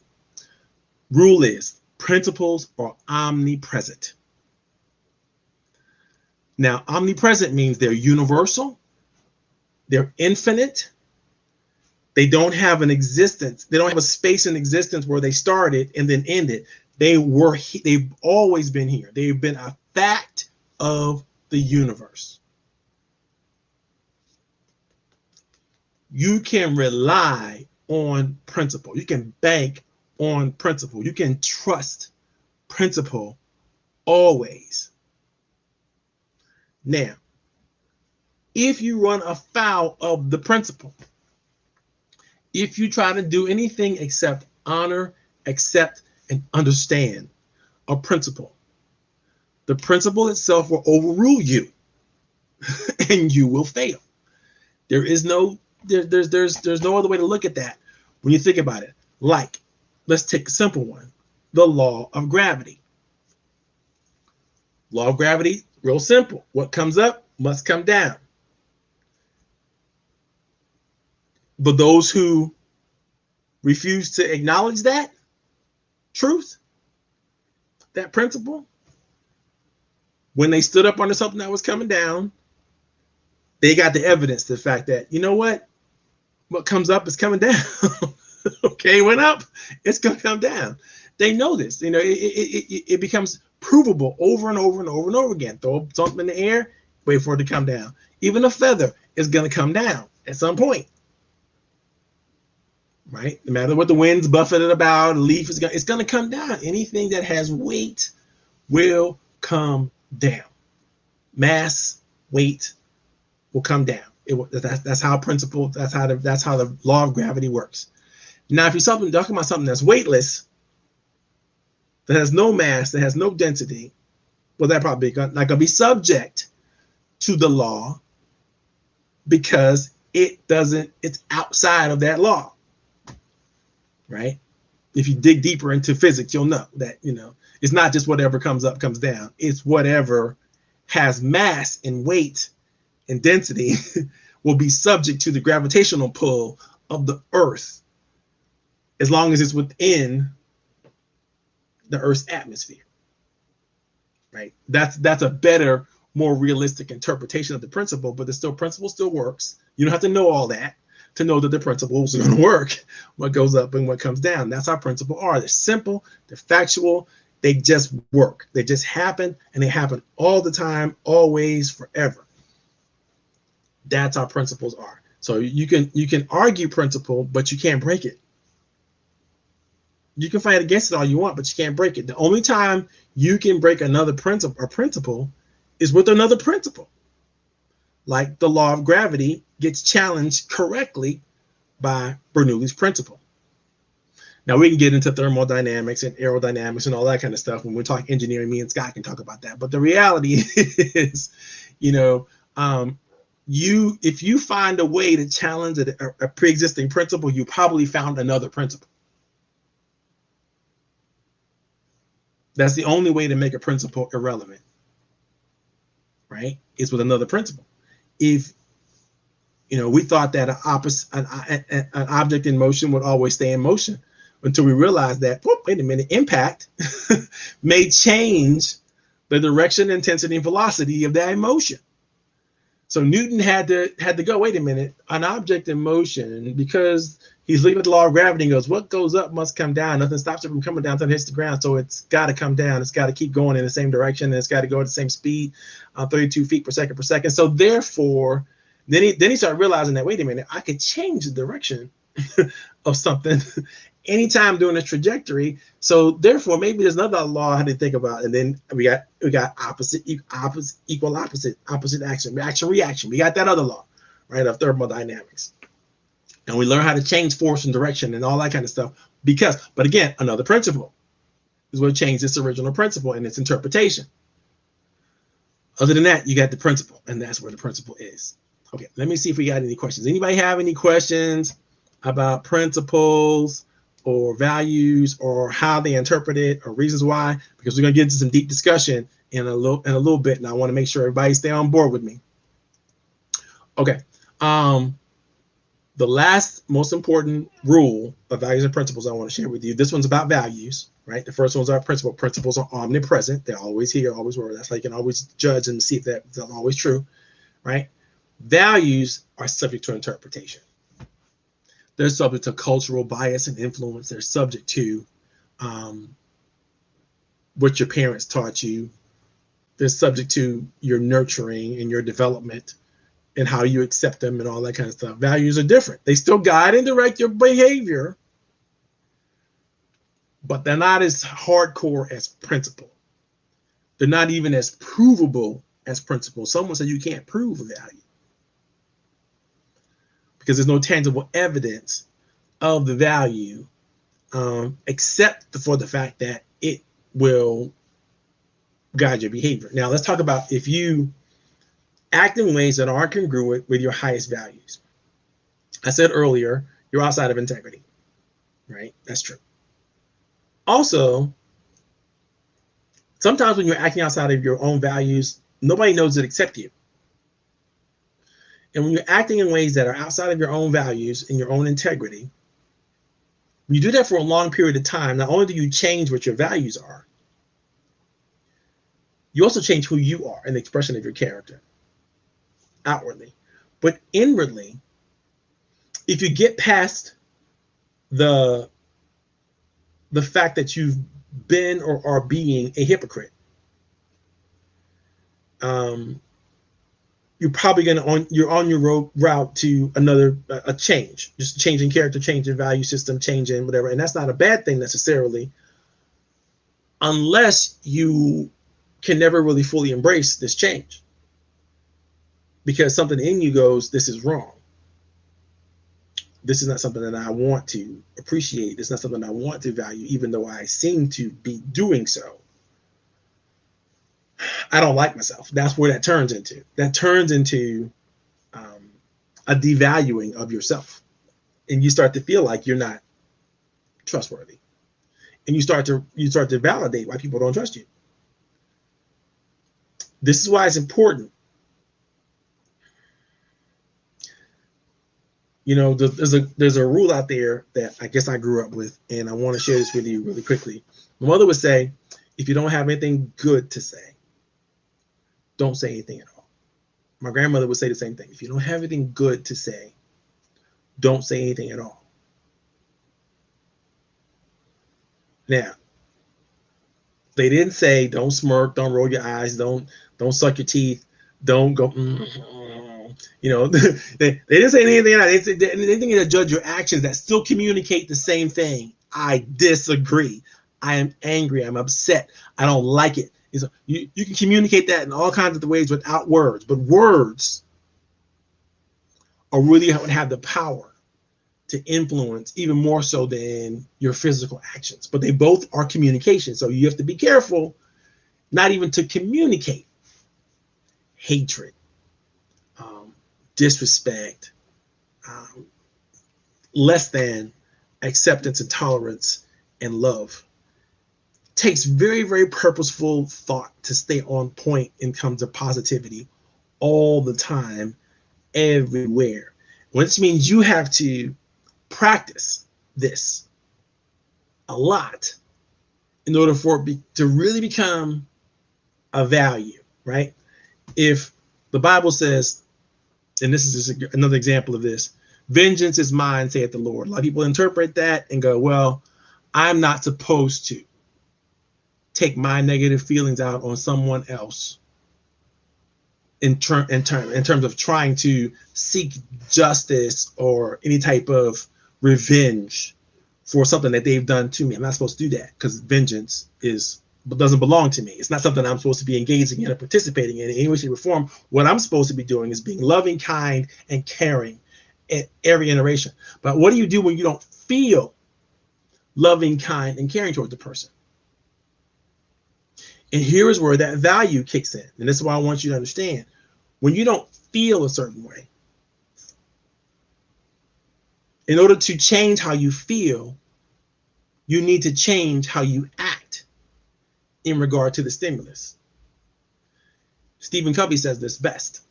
Rule is principles are omnipresent. Now, omnipresent means they're universal, they're infinite, they don't have an existence, they don't have a space in existence where they started and then ended. They've always been here. They've been a fact of the universe. You can rely on principle. You can bank on principle. You can trust principle always. Now, if you run afoul of the principle, if you try to do anything except honor, accept, and understand a principle, the principle itself will overrule you and you will fail. There is no there's no other way to look at that when you think about it. Like, let's take a simple one, the law of gravity. Law of gravity, real simple. What comes up must come down. But those who refuse to acknowledge that truth, that principle, when they stood up under something that was coming down, they got the evidence, the fact that, you know what comes up is coming down. Okay, went up, it's going to come down. They know this. It becomes provable over and over and over and over again. Throw something in the air, wait for it to come down. Even a feather is going to come down at some point. Right? No matter what the wind's buffeted about, a leaf it's going to come down. Anything that has weight will come down. Mass, weight will come down. That's how principle. That's how the law of gravity works. Now, if you're talking about something that's weightless, that has no mass, that has no density, well, that probably not going to be subject to the law because it's outside of that law, right? If you dig deeper into physics, you'll know that, it's not just whatever comes up, comes down. It's whatever has mass and weight and density will be subject to the gravitational pull of the Earth as long as it's within the Earth's atmosphere, right? That's a better, more realistic interpretation of the principle, but the principle still works. You don't have to know all that to know that the principles are going to work, what goes up and what comes down. That's how principles are. They're simple, they're factual, they just work. They just happen, and they happen all the time, always, forever. That's how principles are. So you can argue principle, but you can't break it. You can fight against it all you want, but you can't break it. The only time you can break another principle is with another principle. Like the law of gravity gets challenged correctly by Bernoulli's principle. Now we can get into thermodynamics and aerodynamics and all that kind of stuff when we talk engineering. Me and Scott can talk about that. But the reality is, if you find a way to challenge a pre-existing principle, you probably found another principle. That's the only way to make a principle irrelevant, right? Is with another principle. If we thought that an object in motion would always stay in motion until we realized that, wait a minute, impact may change the direction, intensity, and velocity of that motion. So Newton had to go, wait a minute, an object in motion, because he's looking at the law of gravity and goes, what goes up must come down. Nothing stops it from coming down until it hits the ground. So it's got to come down. It's got to keep going in the same direction. And it's got to go at the same speed, 32 feet per second. So therefore, then he started realizing that, wait a minute, I could change the direction of something anytime during the trajectory. So therefore, maybe there's another law I had to think about. And then we got opposite action, reaction. We got that other law, right, of thermodynamics. And we learn how to change force and direction and all that kind of stuff but again, another principle is what changed this original principle and its interpretation. Other than that, you got the principle, and that's where the principle is. Okay, let me see if we got any questions. Anybody have any questions about principles or values or how they interpret it or reasons why? Because we're going to get into some deep discussion in a little bit, and I want to make sure everybody stay on board with me. Okay. The last most important rule of values and principles I want to share with you. This one's about values, right? The first one's our principle. Principles are omnipresent. They're always here, always were. That's how you can always judge and see if that's always true, right? Values are subject to interpretation. They're subject to cultural bias and influence. They're subject to what your parents taught you. They're subject to your nurturing and your development and how you accept them and all that kind of stuff. Values are different. They still guide and direct your behavior, but they're not as hardcore as principle. They're not even as provable as principle. Someone said you can't prove a value. because there's no tangible evidence of the value, except for the fact that it will guide your behavior. Now, let's talk about if you act in ways that aren't congruent with your highest values. I said earlier, you're outside of integrity, right? That's true. Also, sometimes when you're acting outside of your own values, nobody knows it except you. And when you're acting in ways that are outside of your own values and your own integrity, when you do that for a long period of time, not only do you change what your values are, you also change who you are and the expression of your character outwardly. But inwardly, if you get past the fact that you've been or are being a hypocrite, you're probably you're on your route to a change, just changing character, changing value system, changing whatever. And that's not a bad thing necessarily, unless you can never really fully embrace this change, because something in you goes, this is wrong. This is not something that I want to appreciate. This is not something I want to value, even though I seem to be doing so. I don't like myself. That's where that turns into. That turns into a devaluing of yourself. And you start to feel like you're not trustworthy. And you start to validate why people don't trust you. This is why it's important. You know, there's a rule out there that I guess I grew up with, and I want to share this with you really quickly. My mother would say, if you don't have anything good to say, don't say anything at all. My grandmother would say the same thing. If you don't have anything good to say, don't say anything at all. Now, they didn't say don't smirk, don't roll your eyes, don't suck your teeth, don't go, you know, they didn't say anything like that. They didn't even judge your actions that still communicate the same thing. I disagree. I am angry. I'm upset. I don't like it. You can communicate that in all kinds of ways without words, but words are really what have the power to influence even more so than your physical actions. But they both are communication. So you have to be careful not even to communicate hatred, disrespect, less than acceptance and tolerance and love. It takes very, very purposeful thought to stay on point in terms of positivity all the time, everywhere. Which means you have to practice this a lot in order for it to really become a value, right? If the Bible says, and this is just another example of this, vengeance is mine, saith the Lord. A lot of people interpret that and go, well, I'm not supposed to take my negative feelings out on someone else in terms of trying to seek justice or any type of revenge for something that they've done to me. I'm not supposed to do that because vengeance doesn't belong to me. It's not something I'm supposed to be engaging in or participating in any way, shape, or form. What I'm supposed to be doing is being loving, kind, and caring at every iteration. But what do you do when you don't feel loving, kind, and caring towards the person? And here is where that value kicks in. And this is why I want you to understand. When you don't feel a certain way, in order to change how you feel, you need to change how you act in regard to the stimulus. Stephen Covey says this best.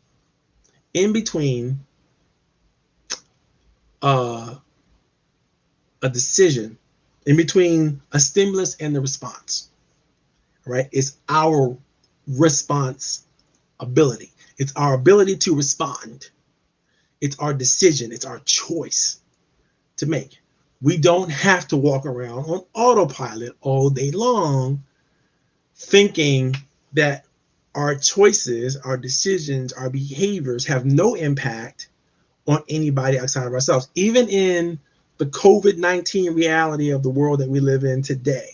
In between a decision, in between a stimulus and the response, right? It's our responsibility. It's our ability to respond. It's our decision. It's our choice to make. We don't have to walk around on autopilot all day long thinking that our choices, our decisions, our behaviors have no impact on anybody outside of ourselves. Even in the COVID-19 reality of the world that we live in today,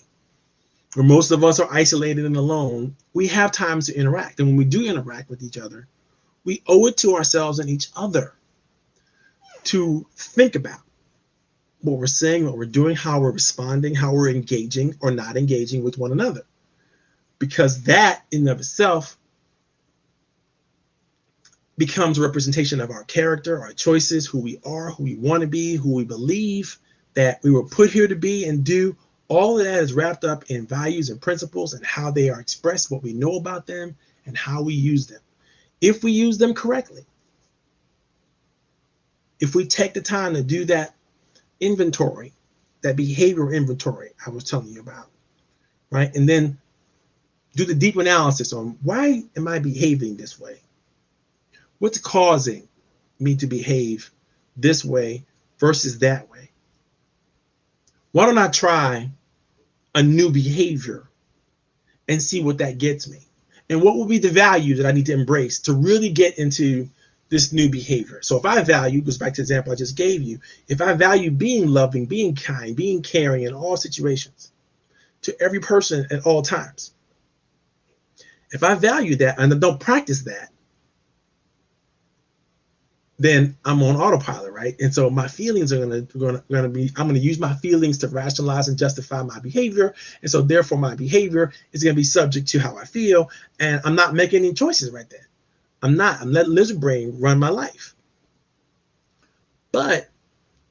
where most of us are isolated and alone, we have times to interact. And when we do interact with each other, we owe it to ourselves and each other to think about what we're saying, what we're doing, how we're responding, how we're engaging or not engaging with one another. Because that in and of itself becomes a representation of our character, our choices, who we are, who we want to be, who we believe that we were put here to be and do. All of that is wrapped up in values and principles and how they are expressed, what we know about them, and how we use them. If we use them correctly, if we take the time to do that inventory, that behavioral inventory I was telling you about, right? And then do the deep analysis on why am I behaving this way? What's causing me to behave this way versus that way? Why don't I try a new behavior and see what that gets me? And what will be the value that I need to embrace to really get into this new behavior? So if I value, goes back to the example I just gave you, if I value being loving, being kind, being caring in all situations, to every person at all times, if I value that and I don't practice that, then I'm on autopilot, right? And so my feelings are gonna be, I'm gonna use my feelings to rationalize and justify my behavior. And so therefore my behavior is gonna be subject to how I feel, and I'm not making any choices right then. I'm letting lizard brain run my life. But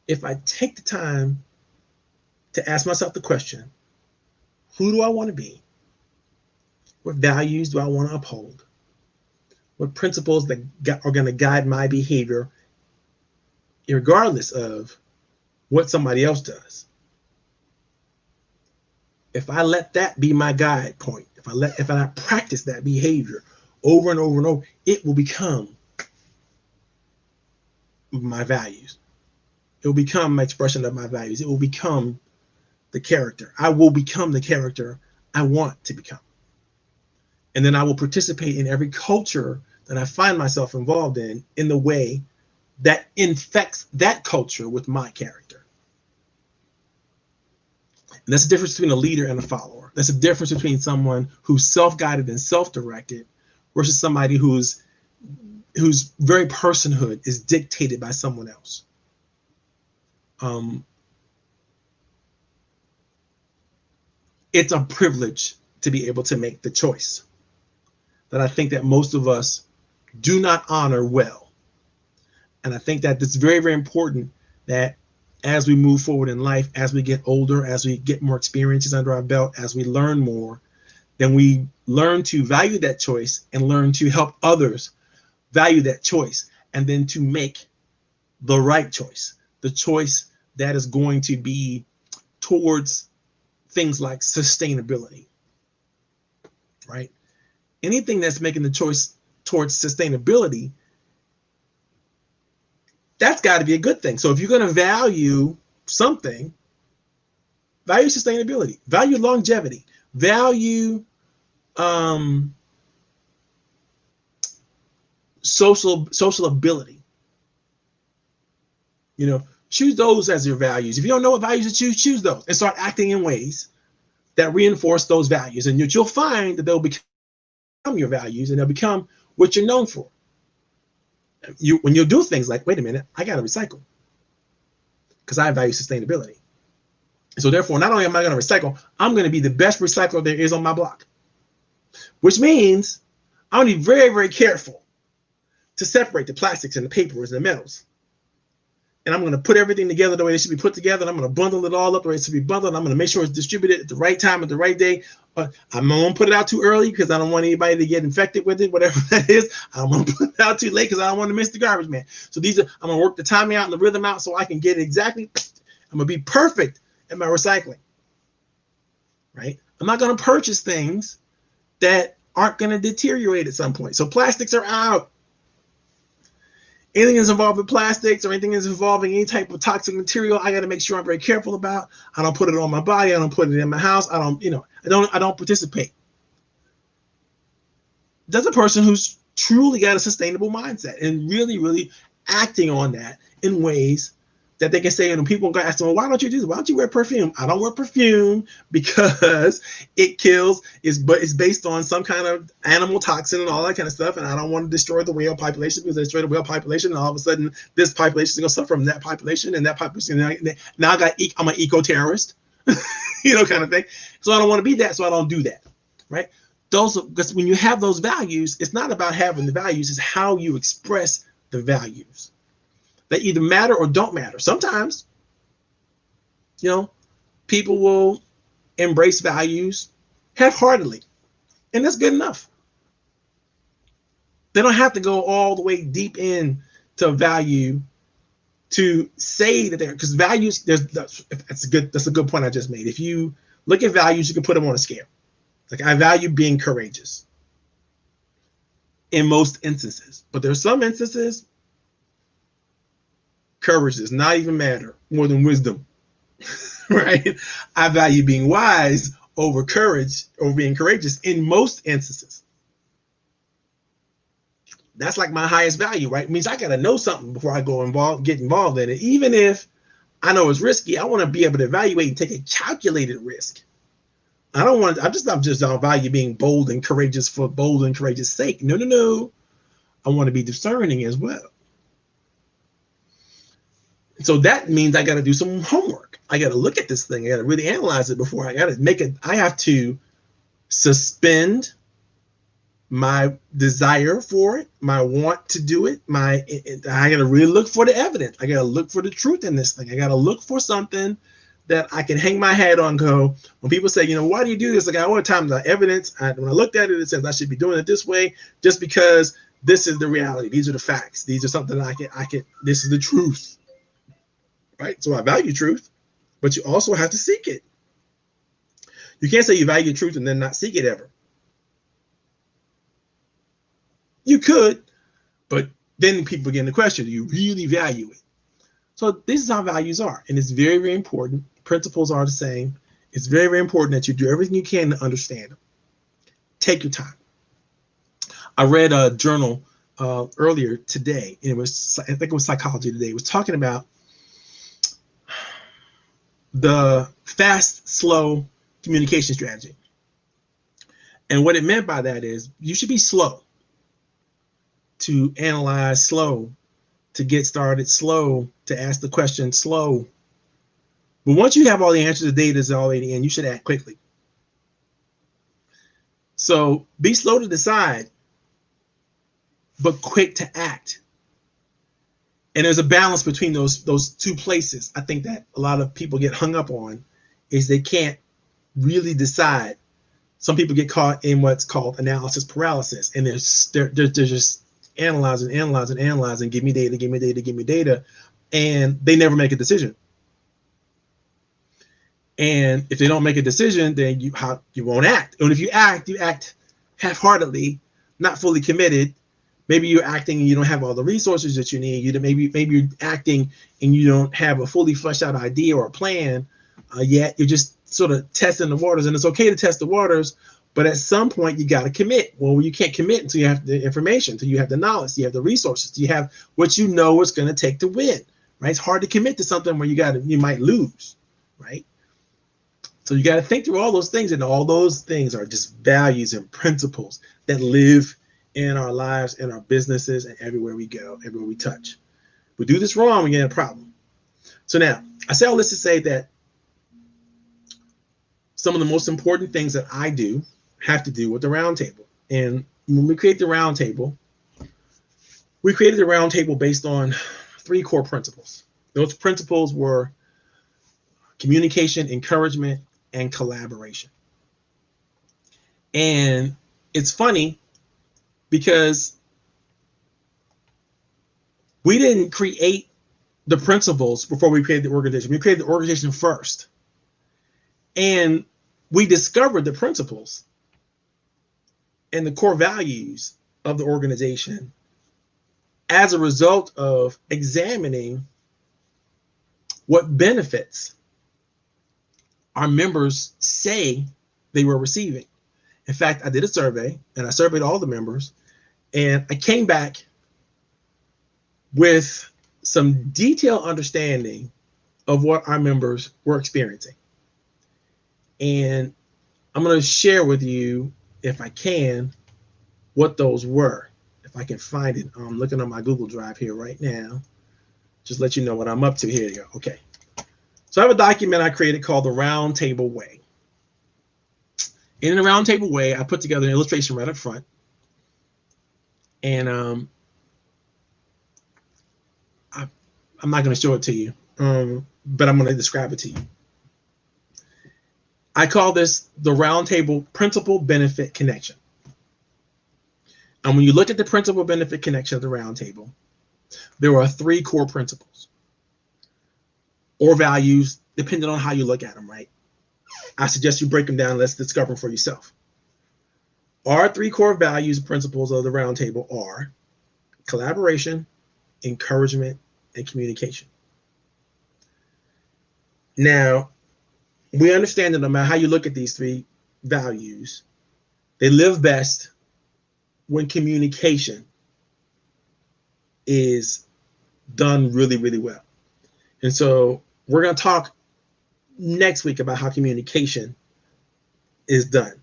if I take the time to ask myself the question, who do I want to be? What values do I want to uphold? What principles that are going to guide my behavior, regardless of what somebody else does? If I let that be my guide point, if I practice that behavior over and over and over, it will become my values. It will become my expression of my values. It will become the character. I will become the character I want to become. And then I will participate in every culture that I find myself involved in the way that infects that culture with my character. And that's the difference between a leader and a follower. That's the difference between someone who's self-guided and self-directed versus somebody whose very personhood is dictated by someone else. It's a privilege to be able to make the choice that I think that most of us do not honor well. And I think that it's very, very important that as we move forward in life, as we get older, as we get more experiences under our belt, as we learn more, then we learn to value that choice and learn to help others value that choice, and then to make the right choice, the choice that is going to be towards things like sustainability, right? Anything that's making the choice towards sustainability, that's got to be a good thing. So if you're going to value something, value sustainability, value longevity, value social ability. You know, choose those as your values. If you don't know what values to choose, choose those and start acting in ways that reinforce those values. And you'll find that they'll become your values and they'll become what you're known for. When you'll do things like, wait a minute, I got to recycle because I value sustainability. So therefore, not only am I going to recycle, I'm going to be the best recycler there is on my block, which means I'm going to be very, very careful to separate the plastics and the papers and the metals. And I'm going to put everything together the way it should be put together. And I'm going to bundle it all up the way it should be bundled. And I'm going to make sure it's distributed at the right time, at the right day. I'm going to put it out too early because I don't want anybody to get infected with it, whatever that is. I'm going to put it out too late because I don't want to miss the garbage man. So I'm going to work the timing out and the rhythm out so I can get it exactly. I'm going to be perfect at my recycling, right? I'm not going to purchase things that aren't going to deteriorate at some point. So plastics are out. Anything that's involved with plastics or anything that's involving any type of toxic material, I got to make sure I'm very careful about. I don't put it on my body. I don't put it in my house. I don't participate. That's a person who's truly got a sustainable mindset and really, really acting on that in ways that they can say, and people ask them, well, why don't you do this? Why don't you wear perfume? I don't wear perfume because it kills, but it's based on some kind of animal toxin and all that kind of stuff. And I don't want to destroy the whale population, because I destroy the whale population, and all of a sudden this population is going to suffer from that population, and that population. Now I'm an eco-terrorist, kind of thing. So I don't want to be that. So I don't do that. Right. Because when you have those values, it's not about having the values, it's how you express the values that either matter or don't matter. Sometimes, people will embrace values half-heartedly, and that's good enough. They don't have to go all the way deep into value to say that because values, that's a good point I just made. If you look at values, you can put them on a scale. Like, I value being courageous in most instances, but there's some instances courage does not even matter more than wisdom, right? I value being wise over being courageous in most instances. That's like my highest value, right? It means I got to know something before I get involved in it. Even if I know it's risky, I want to be able to evaluate and take a calculated risk. I'm just don't value being bold and courageous for bold and courageous sake. No. I want to be discerning as well. So that means I got to do some homework. I got to look at this thing. I got to really analyze it before I got to make it. I have to suspend my desire for it, my want to do it. I got to really look for the evidence. I got to look for the truth in this thing. I got to look for something that I can hang my hat on. Go when people say, why do you do this? Like, all the time, the evidence. When I looked at it, it says I should be doing it this way, just because this is the reality. These are the facts. These are something that I can. This is the truth. Right? So I value truth, but you also have to seek it. You can't say you value truth and then not seek it ever. You could, but then people begin to question, do you really value it? So this is how values are, and it's very, very important. Principles are the same. It's very, very important that you do everything you can to understand them. Take your time. I read a journal earlier today, and I think it was Psychology Today. It was talking about the fast, slow communication strategy. And what it meant by that is you should be slow to analyze, slow to get started, slow to ask the question, slow. But once you have all the answers, the data is already in, you should act quickly. So be slow to decide, but quick to act. And there's a balance between those two places. I think that a lot of people get hung up on is they can't really decide. Some people get caught in what's called analysis paralysis, and they're just analyzing, give me data, and they never make a decision. And if they don't make a decision, then you won't act. And if you act half-heartedly, not fully committed. Maybe you're acting and you don't have all the resources that you need. Maybe you're acting and you don't have a fully fleshed out idea or a plan yet. You're just sort of testing the waters, and it's okay to test the waters, but at some point you got to commit. Well, you can't commit until you have the information, until you have the knowledge, you have the resources, you have what you know it's going to take to win. Right? It's hard to commit to something where you might lose. Right? So you got to think through all those things, and all those things are just values and principles that live in our lives, in our businesses, and everywhere we go, everywhere we touch. If we do this wrong, we get a problem. So now, I say all this to say that some of the most important things that I do have to do with the roundtable. And when we create the roundtable, we created the roundtable based on 3 core principles. Those principles were communication, encouragement, and collaboration. And it's funny, because we didn't create the principles before we created the organization. We created the organization first. And we discovered the principles and the core values of the organization as a result of examining what benefits our members say they were receiving. In fact, I did a survey, and I surveyed all the members, and I came back with some detailed understanding of what our members were experiencing. And I'm going to share with you, if I can, what those were. If I can find it. I'm looking on my Google Drive here right now. Just let you know what I'm up to. Here you go. Okay. So I have a document I created called the Roundtable Way. In the Roundtable Way, I put together an illustration right up front. And I'm not going to show it to you, but I'm going to describe it to you. I call this the Roundtable Principal Benefit Connection. And when you look at the principal benefit connection of the Roundtable, there are 3 core principles or values, depending on how you look at them, right? I suggest you break them down. Let's discover them for yourself. Our 3 core values and principles of the Roundtable are collaboration, encouragement, and communication. Now, we understand that no matter how you look at these 3 values, they live best when communication is done really, really well. And so we're going to talk next week about how communication is done.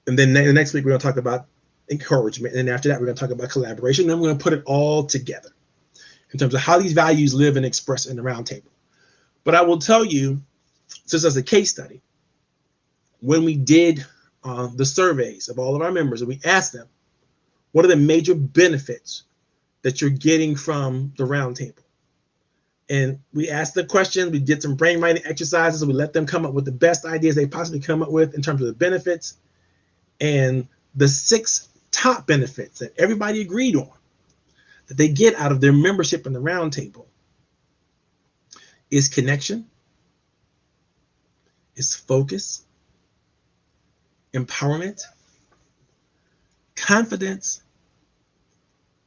And then next week, we're going to talk about encouragement. And after that, we're going to talk about collaboration. And then we're going to put it all together in terms of how these values live and express in the Roundtable. But I will tell you, just as a case study, when we did the surveys of all of our members, and we asked them, what are the major benefits that you're getting from the Roundtable? And we asked the question, we did some brainwriting exercises, and we let them come up with the best ideas they possibly come up with in terms of the benefits. And the 6 top benefits that everybody agreed on that they get out of their membership in the Roundtable is connection, is focus, empowerment, confidence,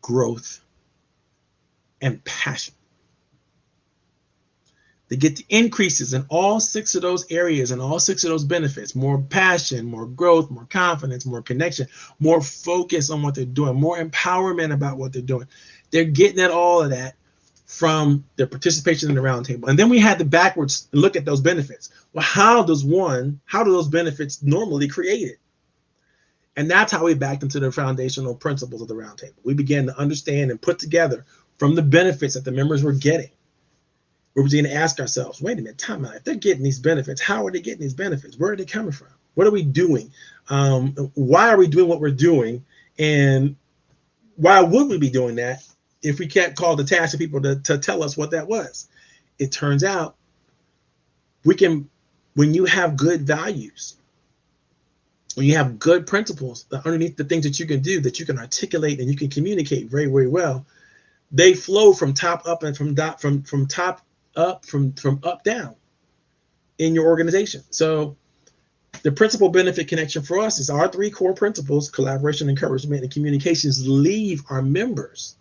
growth, and passion. They get the increases in all 6 of those areas and all 6 of those benefits: more passion, more growth, more confidence, more connection, more focus on what they're doing, more empowerment about what they're doing. They're getting at all of that from their participation in the Roundtable. And then we had to backwards look at those benefits. Well, how do those benefits normally created? And that's how we backed into the foundational principles of the Roundtable. We began to understand and put together from the benefits that the members were getting. We began to ask ourselves, wait a minute, time out. If they're getting these benefits, how are they getting these benefits? Where are they coming from? What are we doing? Why are we doing what we're doing? And why would we be doing that if we can't call the task of people to tell us what that was? It turns out when you have good values, when you have good principles underneath the things that you can do, that you can articulate and you can communicate very, very well, they flow from top up and from top up, from up down in your organization. So the principal benefit connection for us is our 3 core principles: collaboration, encouragement, and communications. Leave our members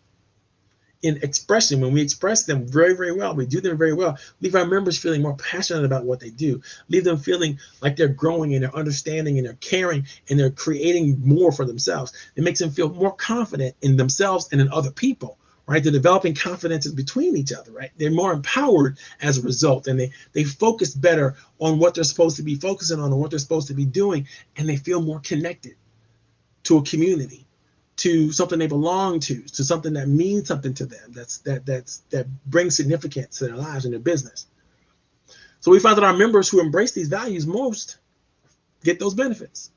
in expression. When we express them very, very well, we do them very well, leave our members feeling more passionate about what they do, leave them feeling like they're growing and they're understanding and they're caring and they're creating more for themselves. It makes them feel more confident in themselves and in other people, right? They're developing confidences between each other, right? They're more empowered as a result, and they focus better on what they're supposed to be focusing on and what they're supposed to be doing, and they feel more connected to a community, to something they belong to something that means something to them, that brings significance to their lives and their business. So we find that our members who embrace these values most get those benefits.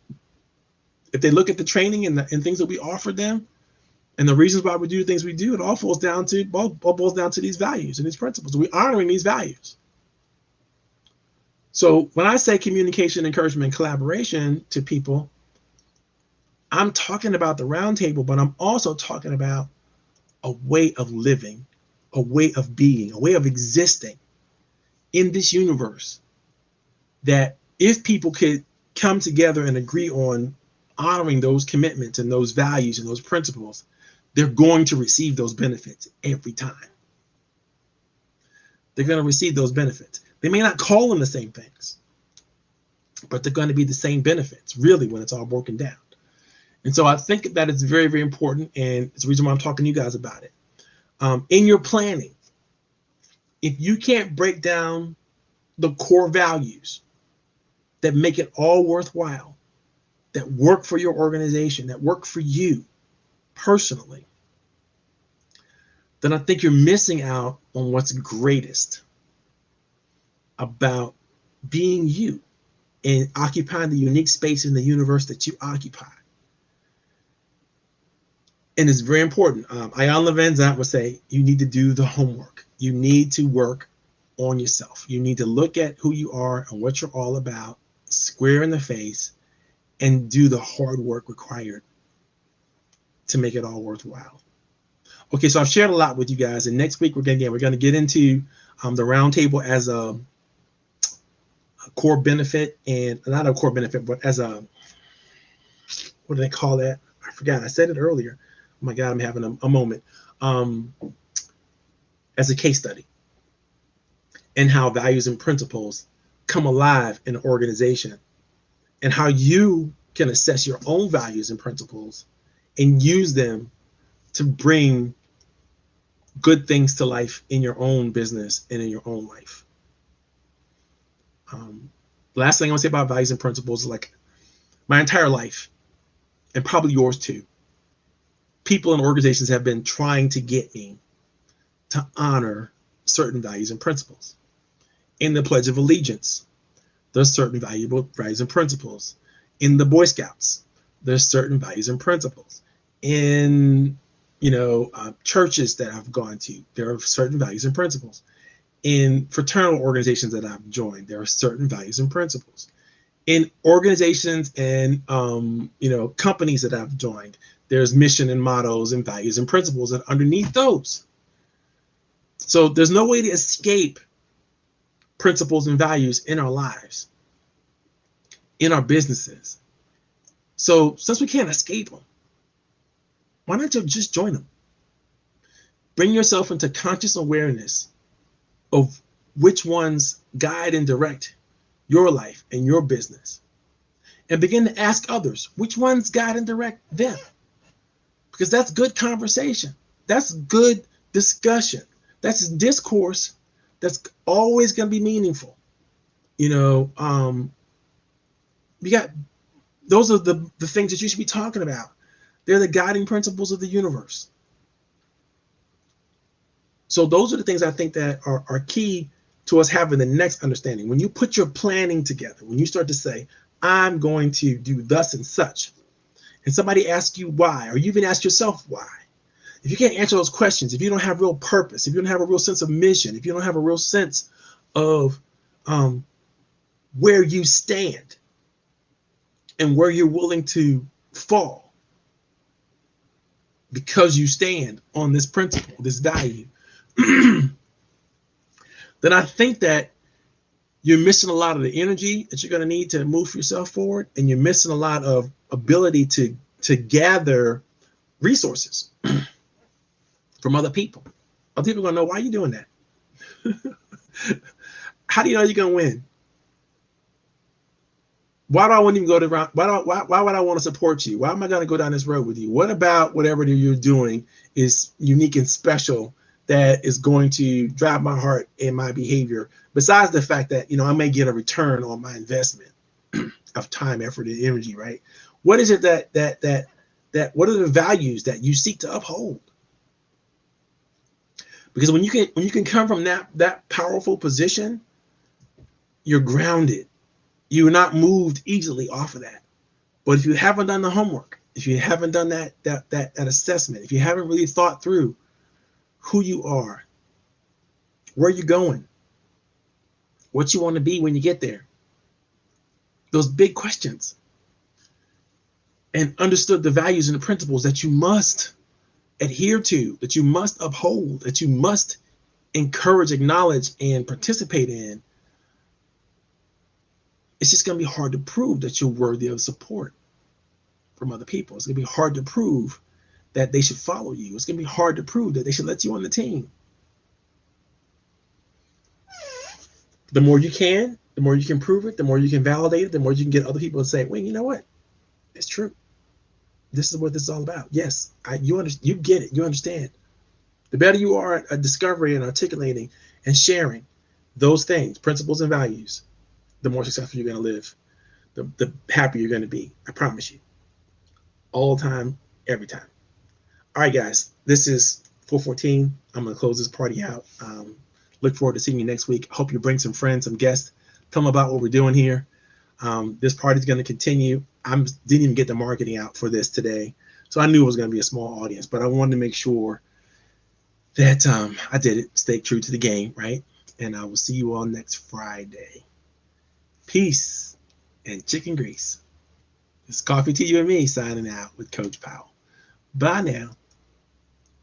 If they look at the training and things that we offer them and the reasons why we do the things we do, it all boils down to these values and these principles. We're honoring these values. So when I say communication, encouragement, and collaboration to people, I'm talking about the Roundtable, but I'm also talking about a way of living, a way of being, a way of existing in this universe, that if people could come together and agree on honoring those commitments and those values and those principles, they're going to receive those benefits every time. They're going to receive those benefits. They may not call them the same things, but they're going to be the same benefits, really, when it's all broken down. And so I think that it's very, very important, and it's the reason why I'm talking to you guys about it. In your planning, if you can't break down the core values that make it all worthwhile, that work for your organization, that work for you personally, then I think you're missing out on what's greatest about being you and occupying the unique space in the universe that you occupy. And it's very important. Ayanna Van Zandt would say, you need to do the homework. You need to work on yourself. You need to look at who you are and what you're all about, square in the face, and do the hard work required to make it all worthwhile. Okay, so I've shared a lot with you guys, and next week we're going to get into the roundtable as a core benefit, and not a core benefit, but as a, what do they call that? I forgot. I said it earlier. Oh my God, I'm having a moment. As a case study, and how values and principles come alive in an organization, and how you can assess your own values and principles and use them to bring good things to life in your own business and in your own life. Last thing I want to say about values and principles is, like, my entire life, and probably yours too, people and organizations have been trying to get me to honor certain values and principles. In the Pledge of Allegiance, there's certain values and principles. In the Boy Scouts, there's certain values and principles. In churches that I've gone to, there are certain values and principles. In fraternal organizations that I've joined, there are certain values and principles. In organizations and companies that I've joined, there's mission and mottos and values and principles that are underneath those. So there's no way to escape principles and values in our lives, in our businesses. So since we can't escape them, why not just join them? Bring yourself into conscious awareness of which ones guide and direct your life and your business, and begin to ask others which ones guide and direct them, because that's good conversation. That's good discussion. That's discourse that's always going to be meaningful. We got, those are the things that you should be talking about. They're the guiding principles of the universe. So those are the things I think that are key to us having the next understanding. When you put your planning together, when you start to say, I'm going to do thus and such, and somebody asks you why, or you even ask yourself why, if you can't answer those questions, if you don't have real purpose, if you don't have a real sense of mission, if you don't have a real sense of where you stand and where you're willing to fall because you stand on this principle, this value, then I think that you're missing a lot of the energy that you're going to need to move yourself forward, and you're missing a lot of ability to gather resources from other people. Other people are going to know, why are you doing that? How do you know you're going to win? Why do I want to even go to round? Why would I want to support you? Why am I going to go down this road with you? What about whatever you're doing is unique and special that is going to drive my heart and my behavior, besides the fact that, I may get a return on my investment of time, effort, and energy, right? What is it that what are the values that you seek to uphold? Because when you can come from that powerful position, you're grounded. You're not moved easily off of that. But if you haven't done the homework, if you haven't done that assessment, if you haven't really thought through who you are, where you're going, what you want to be when you get there, those big questions, and understood the values and the principles that you must adhere to, that you must uphold, that you must encourage, acknowledge, and participate in, it's just going to be hard to prove that you're worthy of support from other people. It's going to be hard to prove that they should follow you. It's going to be hard to prove that they should let you on the team. The more you can prove it, the more you can validate it, the more you can get other people to say, wait, you know what? It's true. This is what this is all about. Yes, you get it. You understand. The better you are at discovering and articulating and sharing those things, principles and values, the more successful you're going to live, the happier you're going to be. I promise you. All the time, every time. All right, guys, this is 414. I'm going to close this party out. Look forward to seeing you next week. Hope you bring some friends, some guests. Tell them about what we're doing here. This party is going to continue. I didn't even get the marketing out for this today, so I knew it was going to be a small audience, but I wanted to make sure that I did it, stay true to the game, right? And I will see you all next Friday. Peace and chicken grease. It's Coffee to You and Me signing out with Coach Powell. Bye now.